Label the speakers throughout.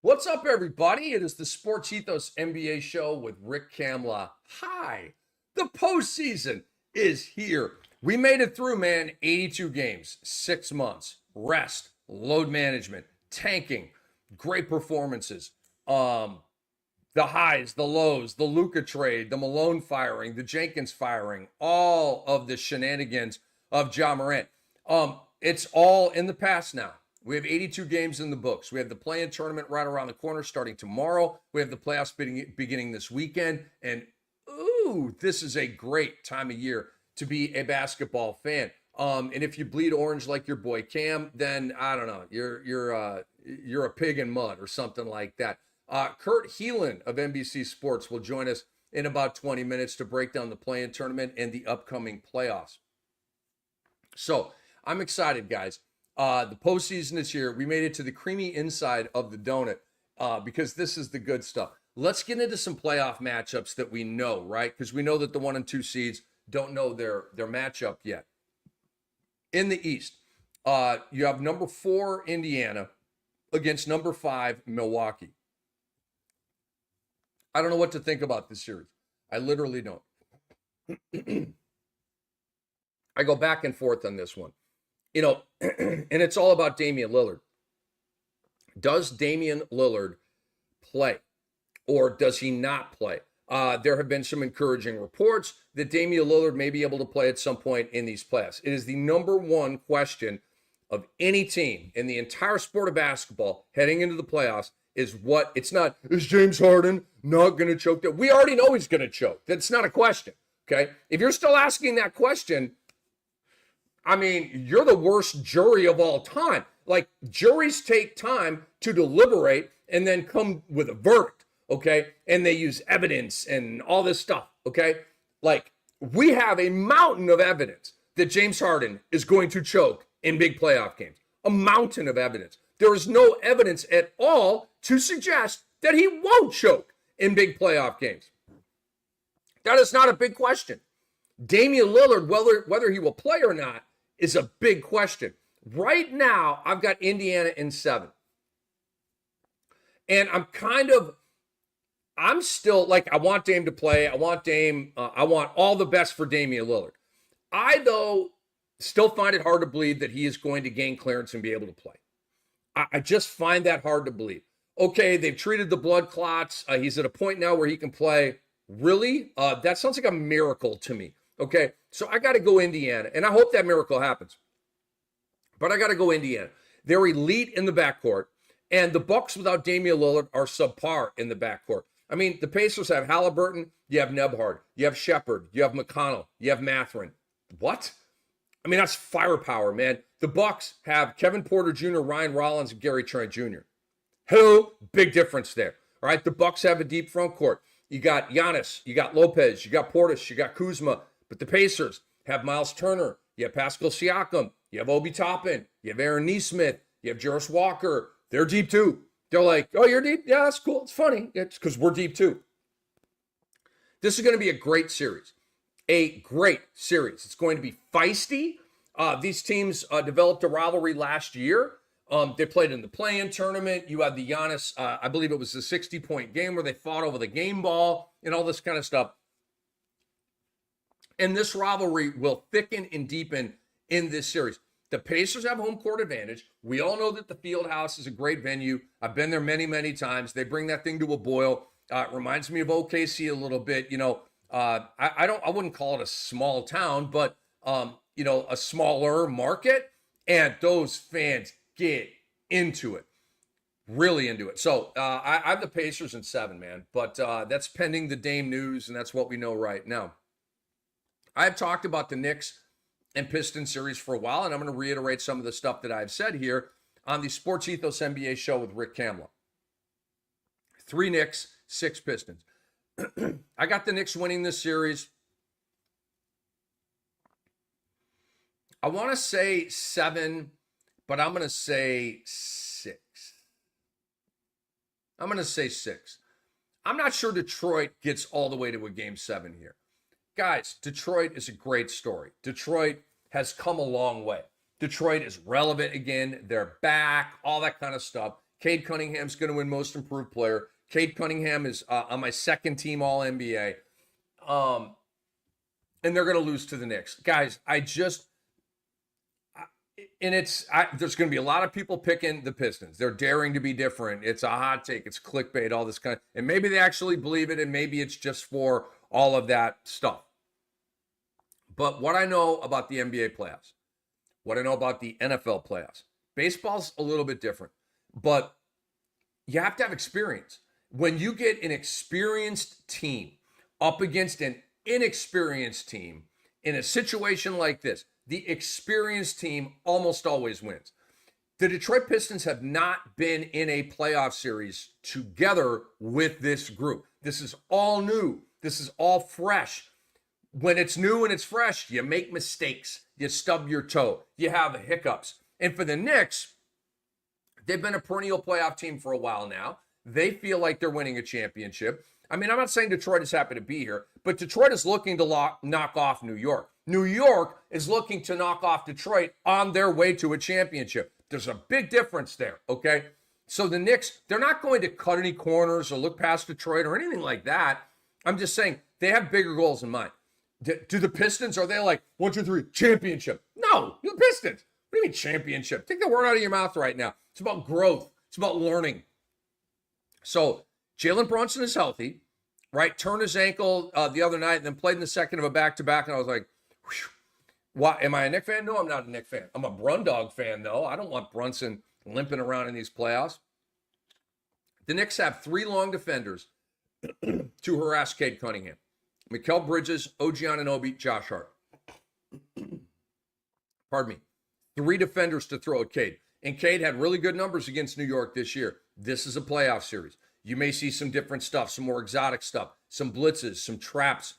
Speaker 1: What's up, everybody? It is the SportsEthos NBA show with Rick Kamla. Hi. The postseason is here. We made it through, man. 82 games, 6 months, rest, load management, tanking, great performances. The highs, the lows, the Luka trade, the Malone firing, the Jenkins firing, all of the shenanigans of Ja Morant. It's all in the past now. We have 82 games in the books. We have the play-in tournament right around the corner starting tomorrow. We have the playoffs beginning this weekend. And, ooh, this is a great time of year to be a basketball fan. And if you bleed orange like your boy Cam, then, I don't know, you're a pig in mud or something like that. Kurt Helin of NBC Sports will join us in about 20 minutes to break down the play-in tournament and the upcoming playoffs. So, I'm excited, guys. The postseason is here. We made it to the creamy inside of the donut because this is the good stuff. Let's get into some playoff matchups that we know, right? Because we know that the 1 and 2 seeds don't know their matchup yet. In the East, you have number 4 Indiana against number 5 Milwaukee. I don't know what to think about this series. I literally don't. I go back and forth on this one. You know, and it's all about Damian Lillard. Does Damian Lillard play or does he not play? There have been some encouraging reports that Damian Lillard may be able to play at some point in these playoffs. It is the number one question of any team in the entire sport of basketball heading into the playoffs is it's not, is James Harden not going to choke that? We already know he's going to choke. That's not a question, okay? If you're still asking that question, I mean, you're the worst jury of all time. Like, juries take time to deliberate and then come with a verdict, okay? And they use evidence and all this stuff, okay? Like, we have a mountain of evidence that James Harden is going to choke in big playoff games. A mountain of evidence. There is no evidence at all to suggest that he won't choke in big playoff games. That is not a big question. Damian Lillard, whether he will play or not, is a big question. Right now, I've got Indiana in 7. And I'm still like, I want Dame to play. I want all the best for Damian Lillard. I, though, still find it hard to believe that he is going to gain clearance and be able to play. I just find that hard to believe. Okay, they've treated the blood clots. He's at a point now where he can play. Really? That sounds like a miracle to me. Okay, so I got to go Indiana, and I hope that miracle happens. But I got to go Indiana. They're elite in the backcourt, and the Bucks without Damian Lillard are subpar in the backcourt. I mean, the Pacers have Halliburton, you have Nebhard, you have Shepard, you have McConnell, you have Mathurin. What? I mean, that's firepower, man. The Bucks have Kevin Porter Jr., Ryan Rollins, and Gary Trent Jr. Hello, big difference there. All right, the Bucks have a deep front court. You got Giannis, you got Lopez, you got Portis, you got Kuzma. But the Pacers have Miles Turner, you have Pascal Siakam, you have Obi Toppin, you have Aaron Nesmith, you have Jarris Walker. They're deep too. They're like, oh, you're deep? Yeah, that's cool. It's funny. It's because we're deep too. This is going to be a great series. A great series. It's going to be feisty. These teams developed a rivalry last year. They played in the play-in tournament. You had the Giannis, I believe it was the 60-point game where they fought over the game ball and all this kind of stuff. And this rivalry will thicken and deepen in this series. The Pacers have home court advantage. We all know that the Field House is a great venue. I've been there many, many times. They bring that thing to a boil. It reminds me of OKC a little bit. You know, I wouldn't call it a small town, but you know, a smaller market. And those fans get into it, really into it. So I have the Pacers in 7, man. But that's pending the Dame news, and that's what we know right now. I've talked about the Knicks and Pistons series for a while, and I'm going to reiterate some of the stuff that I've said here on the SportsEthos NBA show with Rick Kamla. 3 Knicks, 6 Pistons. I got the Knicks winning this series. I want to say 7, but I'm going to say 6. I'm going to say 6. I'm not sure Detroit gets all the way to a game 7 here. Guys, Detroit is a great story. Detroit has come a long way. Detroit is relevant again. They're back, all that kind of stuff. Cade Cunningham's going to win Most Improved Player. Cade Cunningham is on my second team All-NBA. And they're going to lose to the Knicks. Guys, there's going to be a lot of people picking the Pistons. They're daring to be different. It's a hot take. It's clickbait, all this kind of, and maybe they actually believe it, and maybe it's just for all of that stuff. But what I know about the NBA playoffs, what I know about the NFL playoffs, baseball's a little bit different, but you have to have experience. When you get an experienced team up against an inexperienced team in a situation like this, the experienced team almost always wins. The Detroit Pistons have not been in a playoff series together with this group. This is all new. This is all fresh. When it's new and it's fresh, you make mistakes. You stub your toe. You have hiccups. And for the Knicks, they've been a perennial playoff team for a while now. They feel like they're winning a championship. I mean, I'm not saying Detroit is happy to be here, but Detroit is looking to knock off New York. New York is looking to knock off Detroit on their way to a championship. There's a big difference there, okay? So the Knicks, they're not going to cut any corners or look past Detroit or anything like that. I'm just saying they have bigger goals in mind. Do the Pistons, are they like, 1, 2, 3, championship? No, the Pistons. What do you mean championship? Take the word out of your mouth right now. It's about growth. It's about learning. So Jalen Brunson is healthy, right? Turned his ankle the other night and then played in the second of a back-to-back, and I was like, whew. Why, am I a Knicks fan? No, I'm not a Knicks fan. I'm a Brundog fan, though. I don't want Brunson limping around in these playoffs. The Knicks have 3 long defenders to harass Cade Cunningham. Mikal Bridges, OG Anunoby, Josh Hart. Pardon me. 3 defenders to throw at Cade. And Cade had really good numbers against New York this year. This is a playoff series. You may see some different stuff, some more exotic stuff, some blitzes, some traps,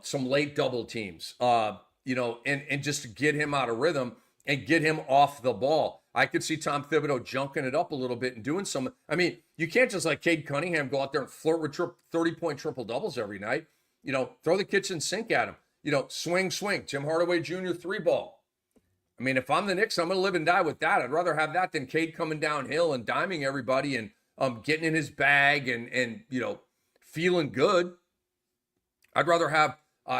Speaker 1: some late double teams, and just to get him out of rhythm and get him off the ball. I could see Tom Thibodeau junking it up a little bit and doing some. I mean, you can't just like Cade Cunningham go out there and flirt with 30-point triple-doubles every night. Throw the kitchen sink at him. Swing. Tim Hardaway Jr. 3-ball. I mean, if I'm the Knicks, I'm going to live and die with that. I'd rather have that than Cade coming downhill and diming everybody and getting in his bag and feeling good. I'd rather have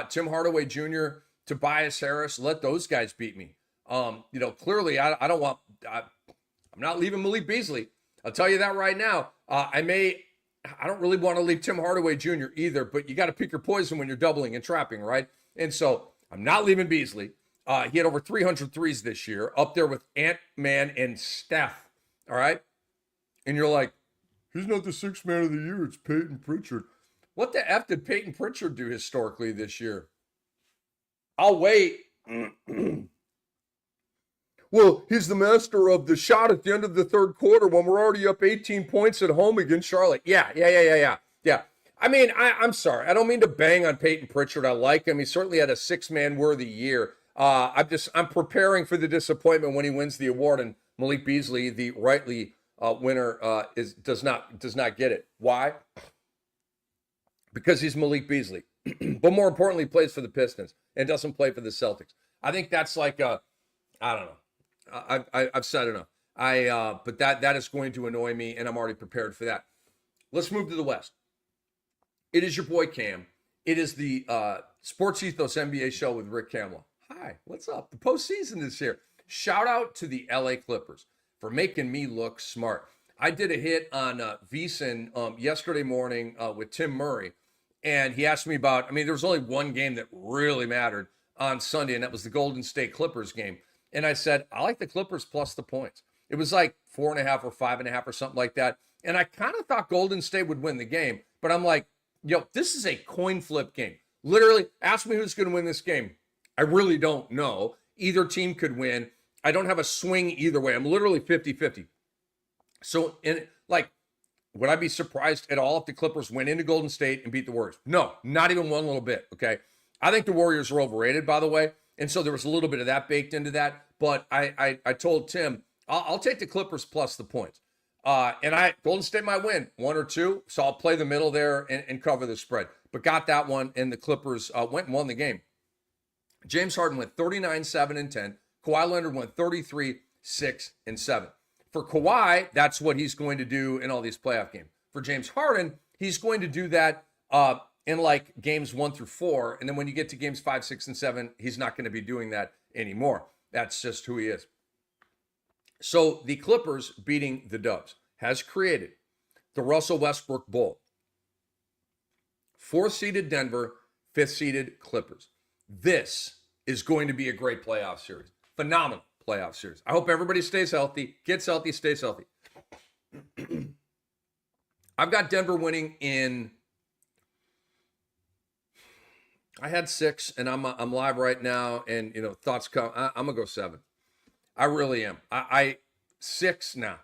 Speaker 1: Tim Hardaway Jr., Tobias Harris, let those guys beat me. Clearly I don't want, I'm not leaving Malik Beasley. I'll tell you that right now. I don't really want to leave Tim Hardaway Jr. either, but you got to pick your poison when you're doubling and trapping, right? And so I'm not leaving Beasley. He had over 300 threes this year, up there with Ant-Man and Steph, all right? And you're like, he's not the 6th man of the year. It's Peyton Pritchard. What the F did Peyton Pritchard do historically this year? I'll wait. Well, he's the master of the shot at the end of the third quarter when we're already up 18 points at home against Charlotte. Yeah. I mean, I'm sorry. I don't mean to bang on Peyton Pritchard. I like him. He certainly had a 6-man worthy year. I'm preparing for the disappointment when he wins the award and Malik Beasley, the rightly winner, does not get it. Why? Because he's Malik Beasley, but more importantly, plays for the Pistons and doesn't play for the Celtics. I think that's like I don't know. I've said enough. But that is going to annoy me, and I'm already prepared for that. Let's move to the West. It is your boy Cam. It is the SportsEthos NBA show with Rick Kamla. Hi, what's up? The postseason is here. Shout out to the LA Clippers for making me look smart. I did a hit on VSiN yesterday morning with Tim Murray, and he asked me about, there was only one game that really mattered on Sunday, and that was the Golden State Clippers game. And I said, I like the Clippers plus the points. It was like 4.5 or 5.5 or something like that. And I kind of thought Golden State would win the game, but I'm like, this is a coin flip game. Literally, ask me who's going to win this game. I really don't know. Either team could win. I don't have a swing either way. I'm literally 50-50. So, would I be surprised at all if the Clippers went into Golden State and beat the Warriors? No, not even one little bit, okay? I think the Warriors are overrated, by the way. And so there was a little bit of that baked into that. But I told Tim, I'll take the Clippers plus the points. Golden State might win 1 or 2. So I'll play the middle there and cover the spread. But got that one, and the Clippers went and won the game. James Harden went 39, 7, and 10. Kawhi Leonard went 33, 6, and 7. For Kawhi, that's what he's going to do in all these playoff games. For James Harden, he's going to do that in like games 1 through 4. And then when you get to games 5, 6, and 7, he's not going to be doing that anymore. That's just who he is. So the Clippers beating the Dubs has created the Russell Westbrook Bowl. 4th-seeded Denver, 5th-seeded Clippers. This is going to be a great playoff series. Phenomenal playoff series. I hope everybody stays healthy, gets healthy, stays healthy. I've got Denver winning in, I had 6, and I'm live right now, and thoughts come. I'm gonna go 7. I really am. I 6 now.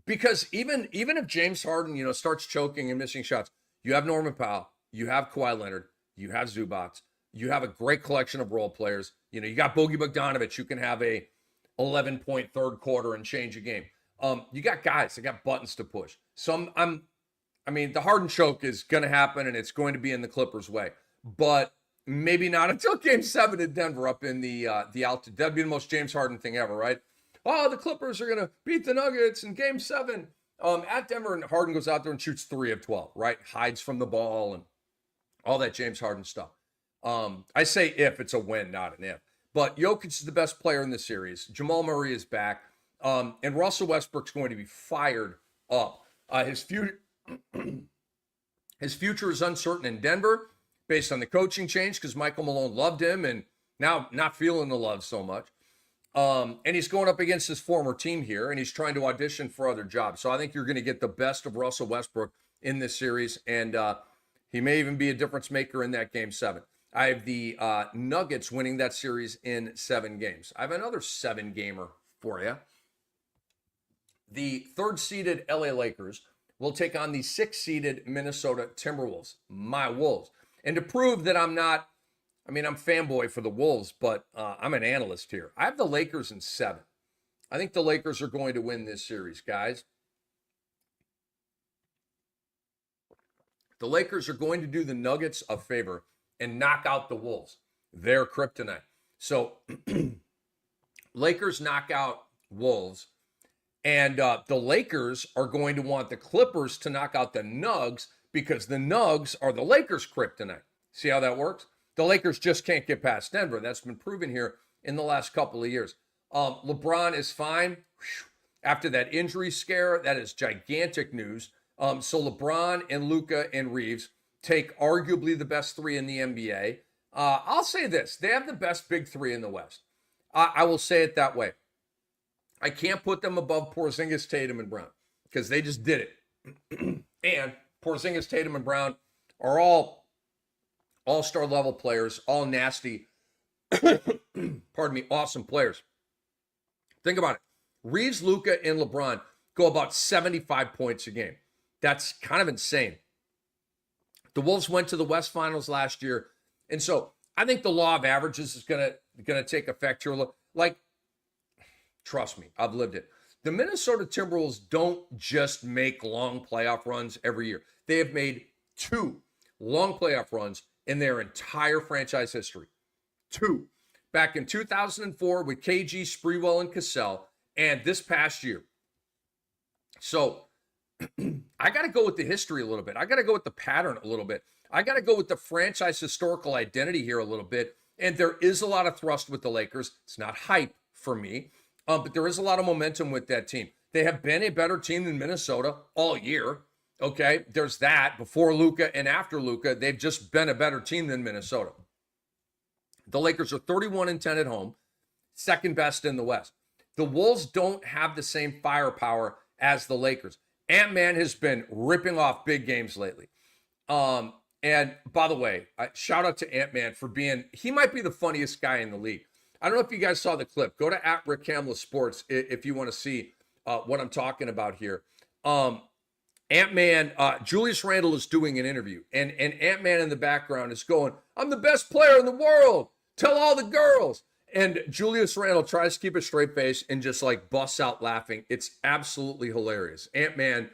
Speaker 1: Because even if James Harden, starts choking and missing shots, you have Norman Powell, you have Kawhi Leonard, you have Zubats, you have a great collection of role players. You got Bogey Bogdanovic, who can have a 11-point third quarter and change a game. You got guys that got buttons to push. So the Harden choke is going to happen, and it's going to be in the Clippers' way. But maybe not until Game 7 in Denver up in the altitude. That'd be the most James Harden thing ever, right? Oh, the Clippers are going to beat the Nuggets in Game 7 at Denver, and Harden goes out there and shoots 3 of 12, right? Hides from the ball and all that James Harden stuff. I say if, it's a when, not an if. But Jokic is the best player in the series. Jamal Murray is back. And Russell Westbrook's going to be fired up. His future is uncertain in Denver based on the coaching change because Michael Malone loved him and now not feeling the love so much. And he's going up against his former team here, and he's trying to audition for other jobs. So I think you're going to get the best of Russell Westbrook in this series, and he may even be a difference maker in that Game 7. I have the Nuggets winning that series in 7 games. I have another 7-gamer for you. The 3rd-seeded LA Lakers will take on the 6th-seeded Minnesota Timberwolves, my Wolves. And to prove that I'm fanboy for the Wolves, but I'm an analyst here. I have the Lakers in 7. I think the Lakers are going to win this series, guys. The Lakers are going to do the Nuggets a favor and knock out the Wolves. They're kryptonite. So Lakers knock out Wolves, and the Lakers are going to want the Clippers to knock out the Nugs because the Nugs are the Lakers' kryptonite. See how that works? The Lakers just can't get past Denver. That's been proven here in the last couple of years. LeBron is fine. After that injury scare, that is gigantic news. So LeBron and Luka and Reeves take arguably the best 3 in the NBA. I'll say this. They have the best big 3 in the West. I will say it that way. I can't put them above Porzingis, Tatum, and Brown because they just did it. And Porzingis, Tatum, and Brown are all all-star level players, all nasty, awesome players. Think about it. Reeves, Luka, and LeBron go about 75 points a game. That's kind of insane. The Wolves went to the West Finals last year, and so I think the law of averages is gonna take effect here. Like, trust me, I've lived it. The Minnesota Timberwolves don't just make long playoff runs every year. They have made 2 long playoff runs in their entire franchise history. 2. Back in 2004 with KG, Sprewell, and Cassell, and this past year. So I got to go with the history a little bit. I got to go with the pattern a little bit. I got to go with the franchise historical identity here a little bit. And there is a lot of thrust with the Lakers. It's not hype for me, but there is a lot of momentum with that team. They have been a better team than Minnesota all year. Okay, there's that. Before Luka and after Luka, they've just been a better team than Minnesota. The Lakers are 31-10 at home, 2nd best in the West. The Wolves don't have the same firepower as the Lakers. Ant-Man has been ripping off big games lately. And by the way, shout out to Ant-Man for he might be the funniest guy in the league. I don't know if you guys saw the clip. Go to @Kamla Sports if you want to see what I'm talking about here. Ant-Man, Julius Randle is doing an interview, and Ant-Man in the background is going, "I'm the best player in the world. Tell all the girls." And Julius Randle tries to keep a straight face and just like busts out laughing. It's absolutely hilarious. Ant-Man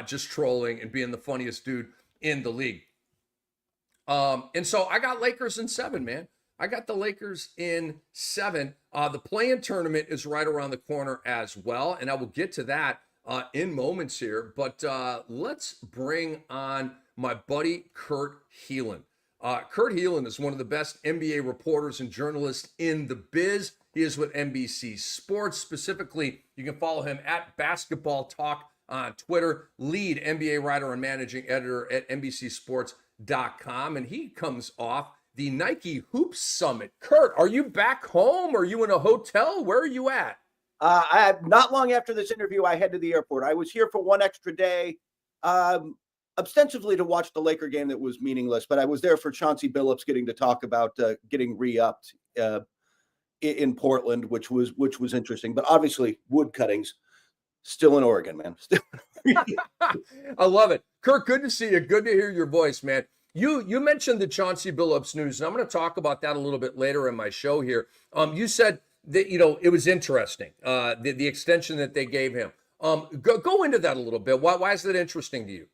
Speaker 1: just trolling and being the funniest dude in the league. And so I got Lakers in 7, man. I got the Lakers in 7. The play-in tournament is right around the corner as well, and I will get to that in moments here. But let's bring on my buddy Kurt Helin. Kurt Helin is one of the best NBA reporters and journalists in the biz. He is with NBC Sports. Specifically, you can follow him at Basketball Talk on Twitter, lead NBA writer and managing editor at NBCSports.com. And he comes off the Nike Hoops Summit. Kurt, are you back home? Are you in a hotel? Where are you at?
Speaker 2: Not long after this interview, I head to the airport. I was here for one extra day, ostensibly to watch the Laker game that was meaningless, but I was there for Chauncey Billups getting to talk about getting re-upped in Portland, which was interesting. But obviously, wood cuttings still in Oregon, man.
Speaker 1: I love it. Kurt, good to see you. Good to hear your voice, man. You mentioned the Chauncey Billups news, and I'm going to talk about that a little bit later in my show here. You said that, it was interesting, the extension that they gave him. Go into that a little bit. Why is that interesting to you?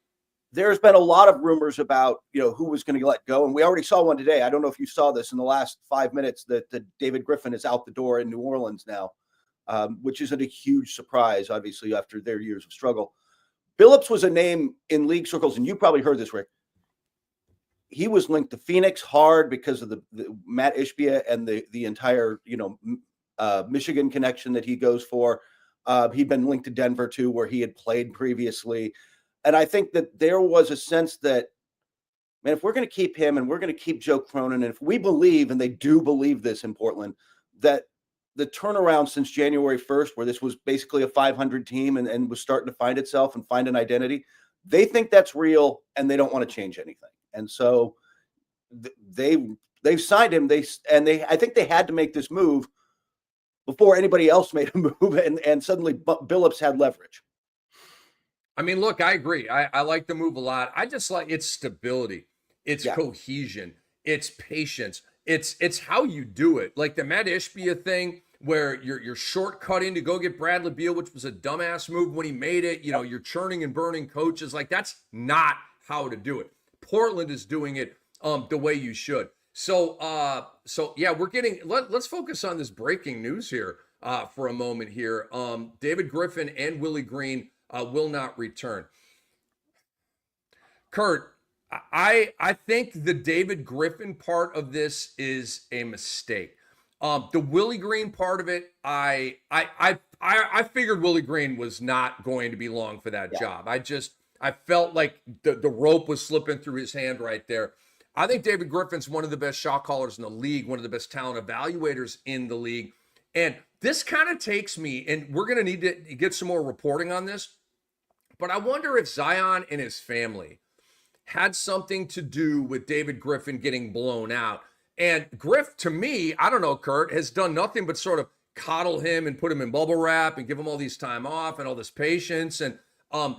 Speaker 2: There's been a lot of rumors about, who was going to let go. And we already saw one today. I don't know if you saw this in the last 5 minutes that David Griffin is out the door in New Orleans now, which isn't a huge surprise, obviously, after their years of struggle. Billups was a name in league circles, and you probably heard this, Rick. He was linked to Phoenix hard because of the Matt Ishbia and the entire, Michigan connection that he goes for. He'd been linked to Denver too, where he had played previously. And I think that there was a sense that, man, if we're going to keep him and we're going to keep Joe Cronin, and if we believe, and they do believe this in Portland, that the turnaround since January 1st, where this was basically a 500 team and was starting to find itself and find an identity, they think that's real and they don't want to change anything. And so they've signed him. I think they had to make this move before anybody else made a move, and suddenly Billups had leverage.
Speaker 1: I mean, look, I agree. I like the move a lot. I just like its stability, its cohesion, its patience. It's how you do it. Like the Matt Ishbia thing, where you're shortcutting to go get Bradley Beal, which was a dumbass move when he made it. You're churning and burning coaches. Like, that's not how to do it. Portland is doing it the way you should. So yeah, let's focus on this breaking news here for a moment here. David Griffin and Willie Green will not return. Kurt, I think the David Griffin part of this is a mistake. The Willie Green part of it, I figured Willie Green was not going to be long for that job. I felt like the rope was slipping through his hand right there. I think David Griffin's one of the best shot callers in the league, one of the best talent evaluators in the league. And this kind of takes me, and we're going to need to get some more reporting on this, but I wonder if Zion and his family had something to do with David Griffin getting blown out. And Griff, to me, I don't know, Kurt, has done nothing but sort of coddle him and put him in bubble wrap and give him all these time off and all this patience. And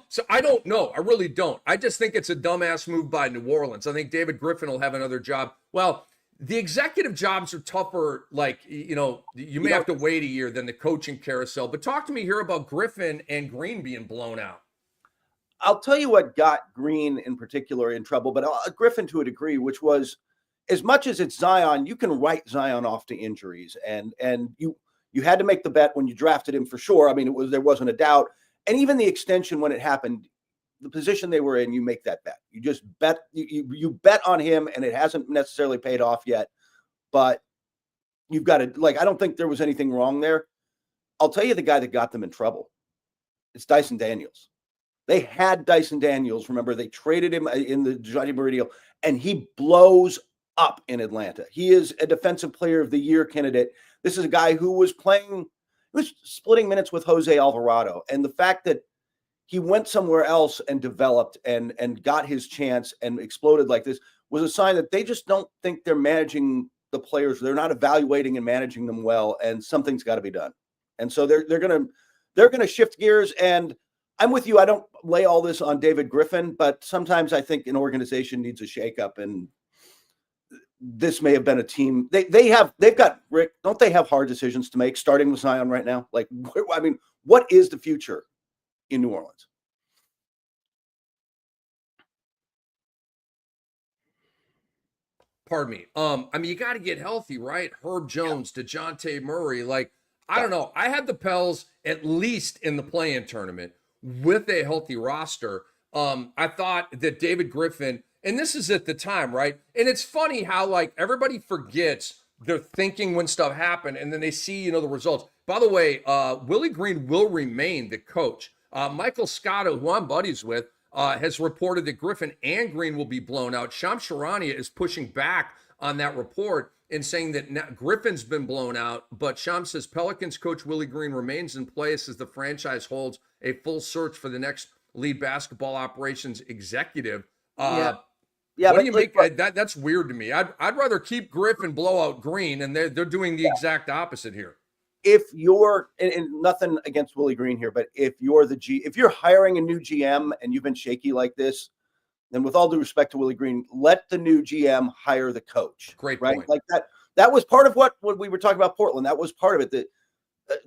Speaker 1: so I don't know. I really don't. I just think it's a dumbass move by New Orleans. I think David Griffin will have another job. Well, the executive jobs are tougher. Like, you may have to wait a year than the coaching carousel. But talk to me here about Griffin and Green being blown out.
Speaker 2: I'll tell you what got Green in particular in trouble, but Griffin to a degree, which was, as much as it's Zion, you can write Zion off to injuries. And you had to make the bet when you drafted him for sure. I mean, there wasn't a doubt. And even the extension when it happened, the position they were in, you make that bet. You just bet, you bet on him, and it hasn't necessarily paid off yet. But you've got to, I don't think there was anything wrong there. I'll tell you the guy that got them in trouble. It's Dyson Daniels. They had Dyson Daniels. Remember, they traded him in the Johnny Murray deal, and he blows up in Atlanta. He is a Defensive Player of the Year candidate. This is a guy who was splitting minutes with Jose Alvarado. And the fact that he went somewhere else and developed and got his chance and exploded like this was a sign that they just don't think they're managing the players. They're not evaluating and managing them well, and something's got to be done. And so they're gonna shift gears. And I'm with you. I don't lay all this on David Griffin, but sometimes I think an organization needs a shakeup, and this may have been a team. They've got, Rick, don't they have hard decisions to make, starting with Zion right now? What is the future in New Orleans?
Speaker 1: pardon me. I mean, you got to get healthy, right? Herb Jones, DeJounte Murray. Like, I don't know. I had the Pels at least in the play-in tournament with a healthy roster. I thought that David Griffin, and this is at the time, right? And it's funny how like everybody forgets they're thinking when stuff happened, and then they see, the results. By the way, Willie Green will remain the coach. Michael Scotto, who I'm buddies with, has reported that Griffin and Green will be blown out. Shams Charania is pushing back on that report and saying that Griffin's been blown out, but Shams says Pelicans coach Willie Green remains in place as the franchise holds a full search for the next lead basketball operations executive.
Speaker 2: Yeah,
Speaker 1: what do you make that? That's weird to me. I'd rather keep Griffin, blow out Green, and they're doing the exact opposite here.
Speaker 2: If you're and nothing against Willie Green here, but if you're hiring a new GM and you've been shaky like this, then with all due respect to Willie Green, let the new GM hire the coach.
Speaker 1: Great
Speaker 2: right?
Speaker 1: point.
Speaker 2: Like that was part of what we were talking about Portland. That was part of it. That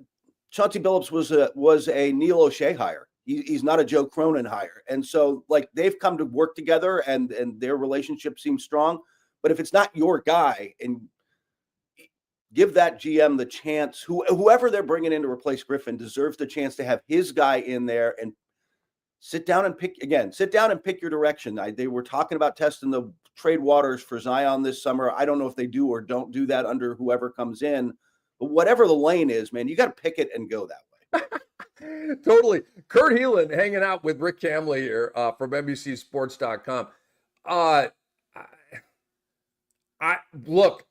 Speaker 2: Chauncey Billups was a Neil O'Shea hire. He's not a Joe Cronin hire. And so like they've come to work together and their relationship seems strong. But if it's not your guy, and give that GM the chance, whoever they're bringing in to replace Griffin deserves the chance to have his guy in there and sit down and pick your direction. They were talking about testing the trade waters for Zion this summer. I don't know if they do or don't do that under whoever comes in, but whatever the lane is, man, you got to pick it and go that way.
Speaker 1: Totally. Kurt Helin hanging out with Rick Kamla here from NBC Sports.com. Look,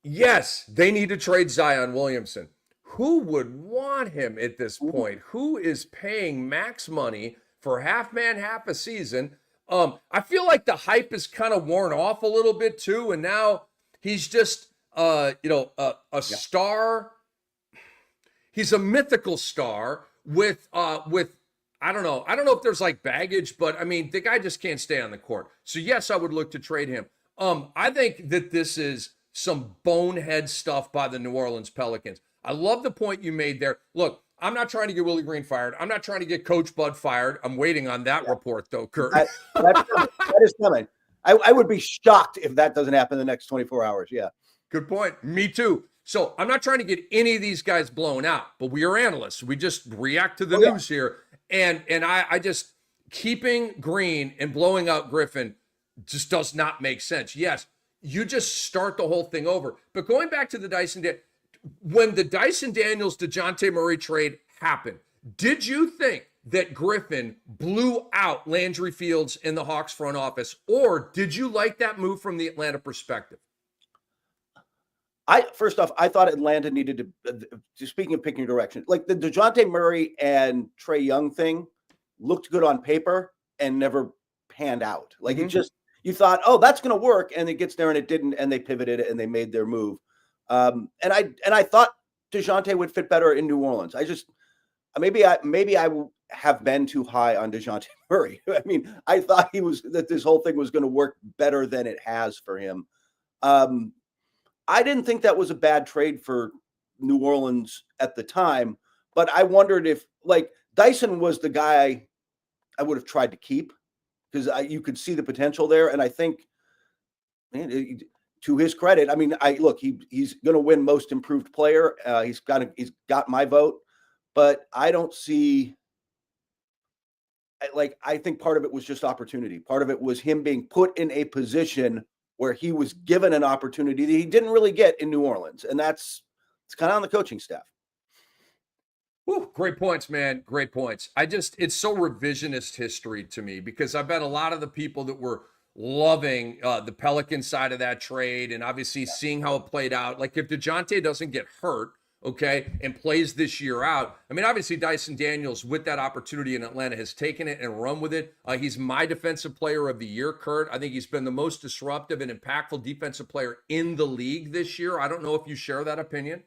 Speaker 1: yes, they need to trade Zion Williamson. Who would want him at this point? Who is paying max money for half man, half a season? I feel like the hype is kind of worn off a little bit too, and now he's just a star. He's a mythical star with I don't know if there's like baggage, but I mean the guy just can't stay on the court. So yes, I would look to trade him. I think that this is some bonehead stuff by the New Orleans Pelicans. I love the point you made there. Look, I'm not trying to get Willie Green fired. I'm not trying to get Coach Bud fired. I'm waiting on that report, though, Kurt.
Speaker 2: That is coming. I would be shocked if that doesn't happen in the next 24 hours. Yeah.
Speaker 1: Good point. Me too. So I'm not trying to get any of these guys blown out, but we are analysts. We just react to the news here. And I just keeping Green and blowing out Griffin just does not make sense. Yes, you just start the whole thing over. But going back to the Dyson, when the Dyson Daniels DeJounte Murray trade happened, did you think that Griffin blew out Landry Fields in the Hawks front office, or did you like that move from the Atlanta perspective?
Speaker 2: First off, I thought Atlanta needed to speaking of picking direction, like the DeJounte Murray and Trae Young thing looked good on paper and never panned out. Like it just, you thought, oh, that's going to work. And it gets there and it didn't. And they pivoted and they made their move. And I thought DeJounte would fit better in New Orleans. Maybe I have been too high on DeJounte Murray. I mean, I thought that this whole thing was going to work better than it has for him. I didn't think that was a bad trade for New Orleans at the time, but I wondered if like Dyson was the guy I would have tried to keep because you could see the potential there. And I think, man, to his credit, I mean, he's going to win most improved player. He's got my vote, but I don't see, I think part of it was just opportunity. Part of it was him being put in a position where he was given an opportunity that he didn't really get in New Orleans. And it's kind of on the coaching staff.
Speaker 1: Whew, great points, man. Great points. It's so revisionist history to me because I bet a lot of the people that were loving the Pelican side of that trade and obviously seeing how it played out, like if DeJounte doesn't get hurt, okay, and plays this year out. I mean, obviously Dyson Daniels with that opportunity in Atlanta has taken it and run with it. He's my defensive player of the year, Kurt. I think he's been the most disruptive and impactful defensive player in the league this year. I don't know if you share that opinion.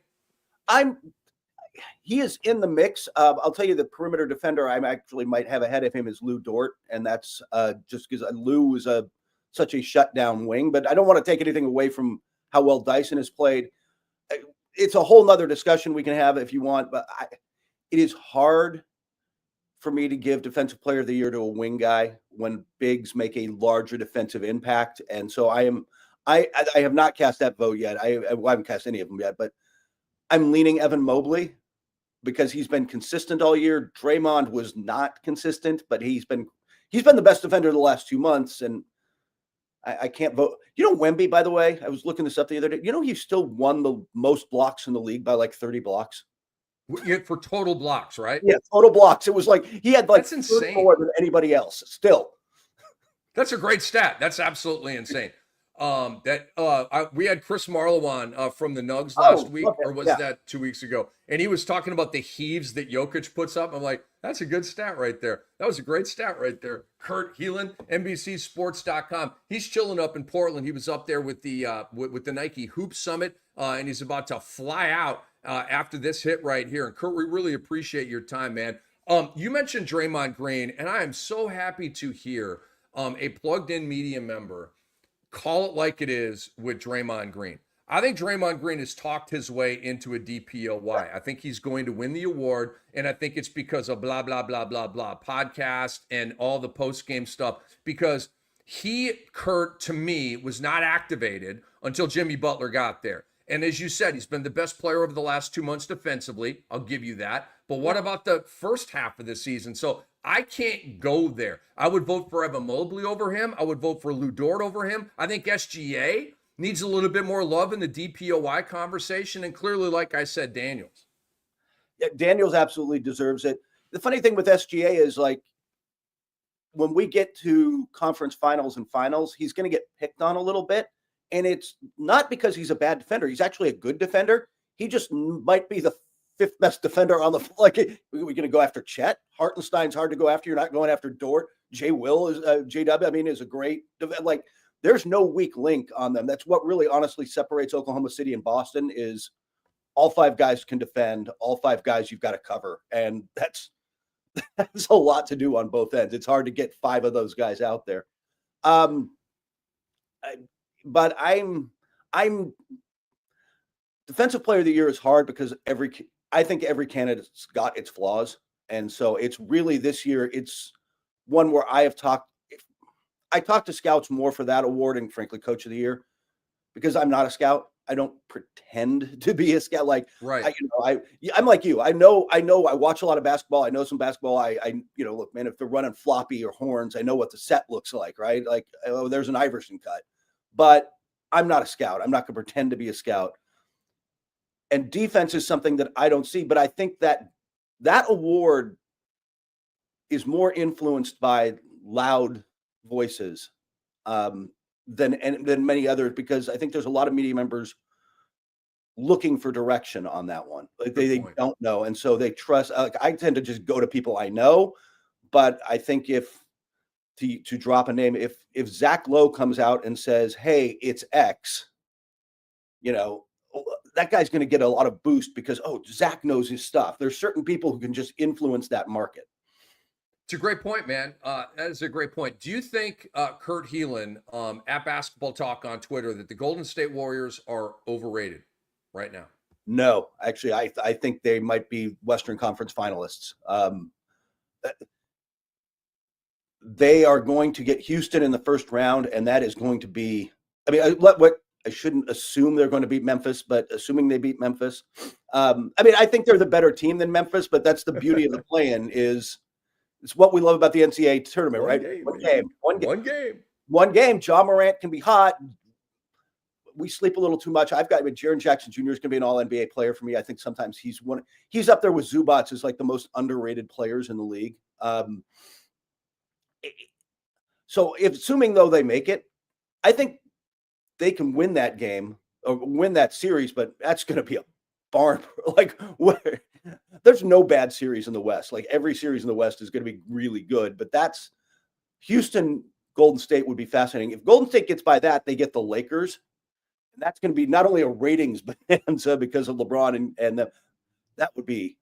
Speaker 2: He is in the mix. I'll tell you the perimeter defender I actually might have ahead of him is Lou Dort. And that's just because Lou was such a shutdown wing, but I don't want to take anything away from how well Dyson has played. It's a whole nother discussion we can have if you want, but it is hard for me to give defensive player of the year to a wing guy when bigs make a larger defensive impact. And so I have not cast that vote yet. I haven't cast any of them yet, but I'm leaning Evan Mobley because he's been consistent all year. Draymond was not consistent, but he's been the best defender the last 2 months, and I can't vote. You know, Wemby, by the way, I was looking this up the other day. You know, he still won the most blocks in the league by like 30 blocks.
Speaker 1: For total blocks, right?
Speaker 2: Yeah, total blocks. It was like he had like
Speaker 1: that's insane
Speaker 2: more than anybody else. Still,
Speaker 1: that's a great stat. That's absolutely insane. We had Chris Marlowe on from the Nugs last week,
Speaker 2: okay.
Speaker 1: or was that 2 weeks ago? And he was talking about the heaves that Jokic puts up. I'm like, that's a good stat right there. That was a great stat right there. Kurt Helin, NBC Sports.com. He's chilling up in Portland. He was up there with the Nike Hoop Summit, and he's about to fly out after this hit right here. And Kurt, we really appreciate your time, man. You mentioned Draymond Green, and I am so happy to hear a plugged-in media member call it like it is with Draymond Green. I think Draymond Green has talked his way into a DPOY. I think he's going to win the award, and I think it's because of blah, blah, blah, blah, blah, podcast and all the post-game stuff, because Kurt, to me, was not activated until Jimmy Butler got there. And as you said, he's been the best player over the last 2 months defensively. I'll give you that. But what about the first half of the season? So I can't go there. I would vote for Evan Mobley over him. I would vote for Lou Dort over him. I think SGA needs a little bit more love in the DPOY conversation. And clearly, like I said, Daniels.
Speaker 2: Yeah, Daniels absolutely deserves it. The funny thing with SGA is, like, when we get to conference finals and finals, he's going to get picked on a little bit. And it's not because he's a bad defender. He's actually a good defender. He just might be the fifth best defender on the – like, we're going to go after Chet. Hartenstein's hard to go after. You're not going after Dort. JW is a great – like, there's no weak link on them. That's what really honestly separates Oklahoma City and Boston is all five guys can defend. All five guys you've got to cover. And that's a lot to do on both ends. It's hard to get five of those guys out there. But I'm defensive player of the year is hard because I think every candidate's got its flaws. And so it's really this year, it's one where I talk to scouts more for that award and frankly, coach of the year, because I'm not a scout. I don't pretend to be a scout. Like,
Speaker 1: right.
Speaker 2: I'm like you. I know. I watch a lot of basketball. I know some basketball. Look, man, if they're running floppy or horns, I know what the set looks like, right? Like, oh, there's an Iverson cut. But I'm not a scout. I'm not going to pretend to be a scout. And defense is something that I don't see. But I think that award is more influenced by loud voices than many others, because I think there's a lot of media members looking for direction on that one. Like they don't know. And so they trust. Like, I tend to just go to people I know. But I think to drop a name, if Zach Lowe comes out and says, hey, it's X, that guy's going to get a lot of boost because, Zach knows his stuff. There's certain people who can just influence that market.
Speaker 1: It's a great point, man. That is a great point. Do you think, Kurt Helin, at Basketball Talk on Twitter, that the Golden State Warriors are overrated right now?
Speaker 2: No, actually, I think they might be Western Conference finalists. They are going to get Houston in the first round, and that is going to be – I shouldn't assume they're going to beat Memphis, but assuming they beat Memphis. I think they're the better team than Memphis, but that's the beauty of the play-in is it's what we love about the NCAA tournament, right? One game. Ja Morant can be hot. We sleep a little too much. Jaren Jackson Jr. is going to be an all-NBA player for me. I think sometimes he's up there with Zubats as like the most underrated players in the league. So assuming though they make it, I think they can win that game or win that series, but that's going to be a barn. Like, there's no bad series in the West. Like, every series in the West is going to be really good, but that's Houston, Golden State would be fascinating. If Golden State gets by that, they get the Lakers, and that's going to be not only a ratings bonanza because of LeBron and that would be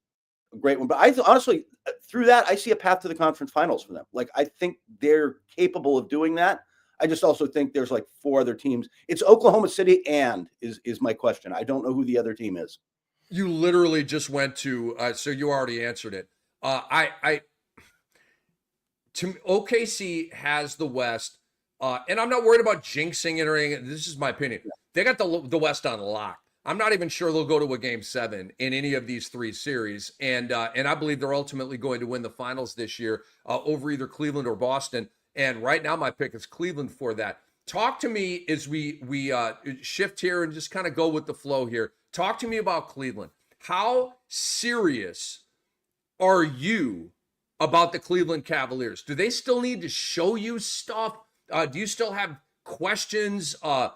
Speaker 2: a great one. But I honestly, through that, I see a path to the conference finals for them. Like, I think they're capable of doing that. I just also think there's like four other teams. It's Oklahoma City is my question. I don't know who the other team is.
Speaker 1: You literally just went to, so you already answered it. OKC has the West. And I'm not worried about jinxing it or anything. This is my opinion. They got the West on lock. I'm not even sure they'll go to a game 7 in any of these 3 series. And I believe they're ultimately going to win the finals this year over either Cleveland or Boston. And right now, my pick is Cleveland for that. Talk to me as we shift here and just kind of go with the flow here. Talk to me about Cleveland. How serious are you about the Cleveland Cavaliers? Do they still need to show you stuff? Do you still have questions? Do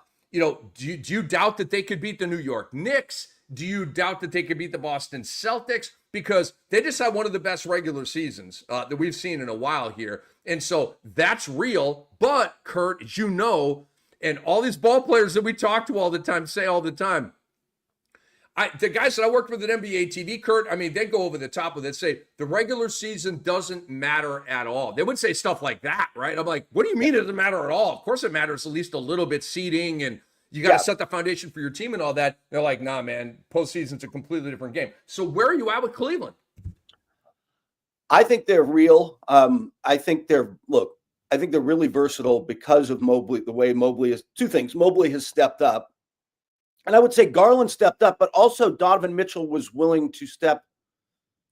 Speaker 1: you doubt that they could beat the New York Knicks? Do you doubt that they could beat the Boston Celtics? Because they just had one of the best regular seasons that we've seen in a while here. And so that's real. But, Kurt, as you know, and all these ball players that we talk to all the time say all the time, the guys that I worked with at NBA TV, Kurt, I mean, they go over the top with it, say the regular season doesn't matter at all. They would say stuff like that, right? I'm like, what do you mean it doesn't matter at all? Of course it matters at least a little bit, seeding, and you got to set the foundation for your team and all that. They're like, nah, man, postseason's a completely different game. So where are you at with Cleveland?
Speaker 2: I think they're real. I think they're really versatile because of Mobley, the way Mobley is. 2 things. Mobley has stepped up. And I would say Garland stepped up, but also Donovan Mitchell was willing to step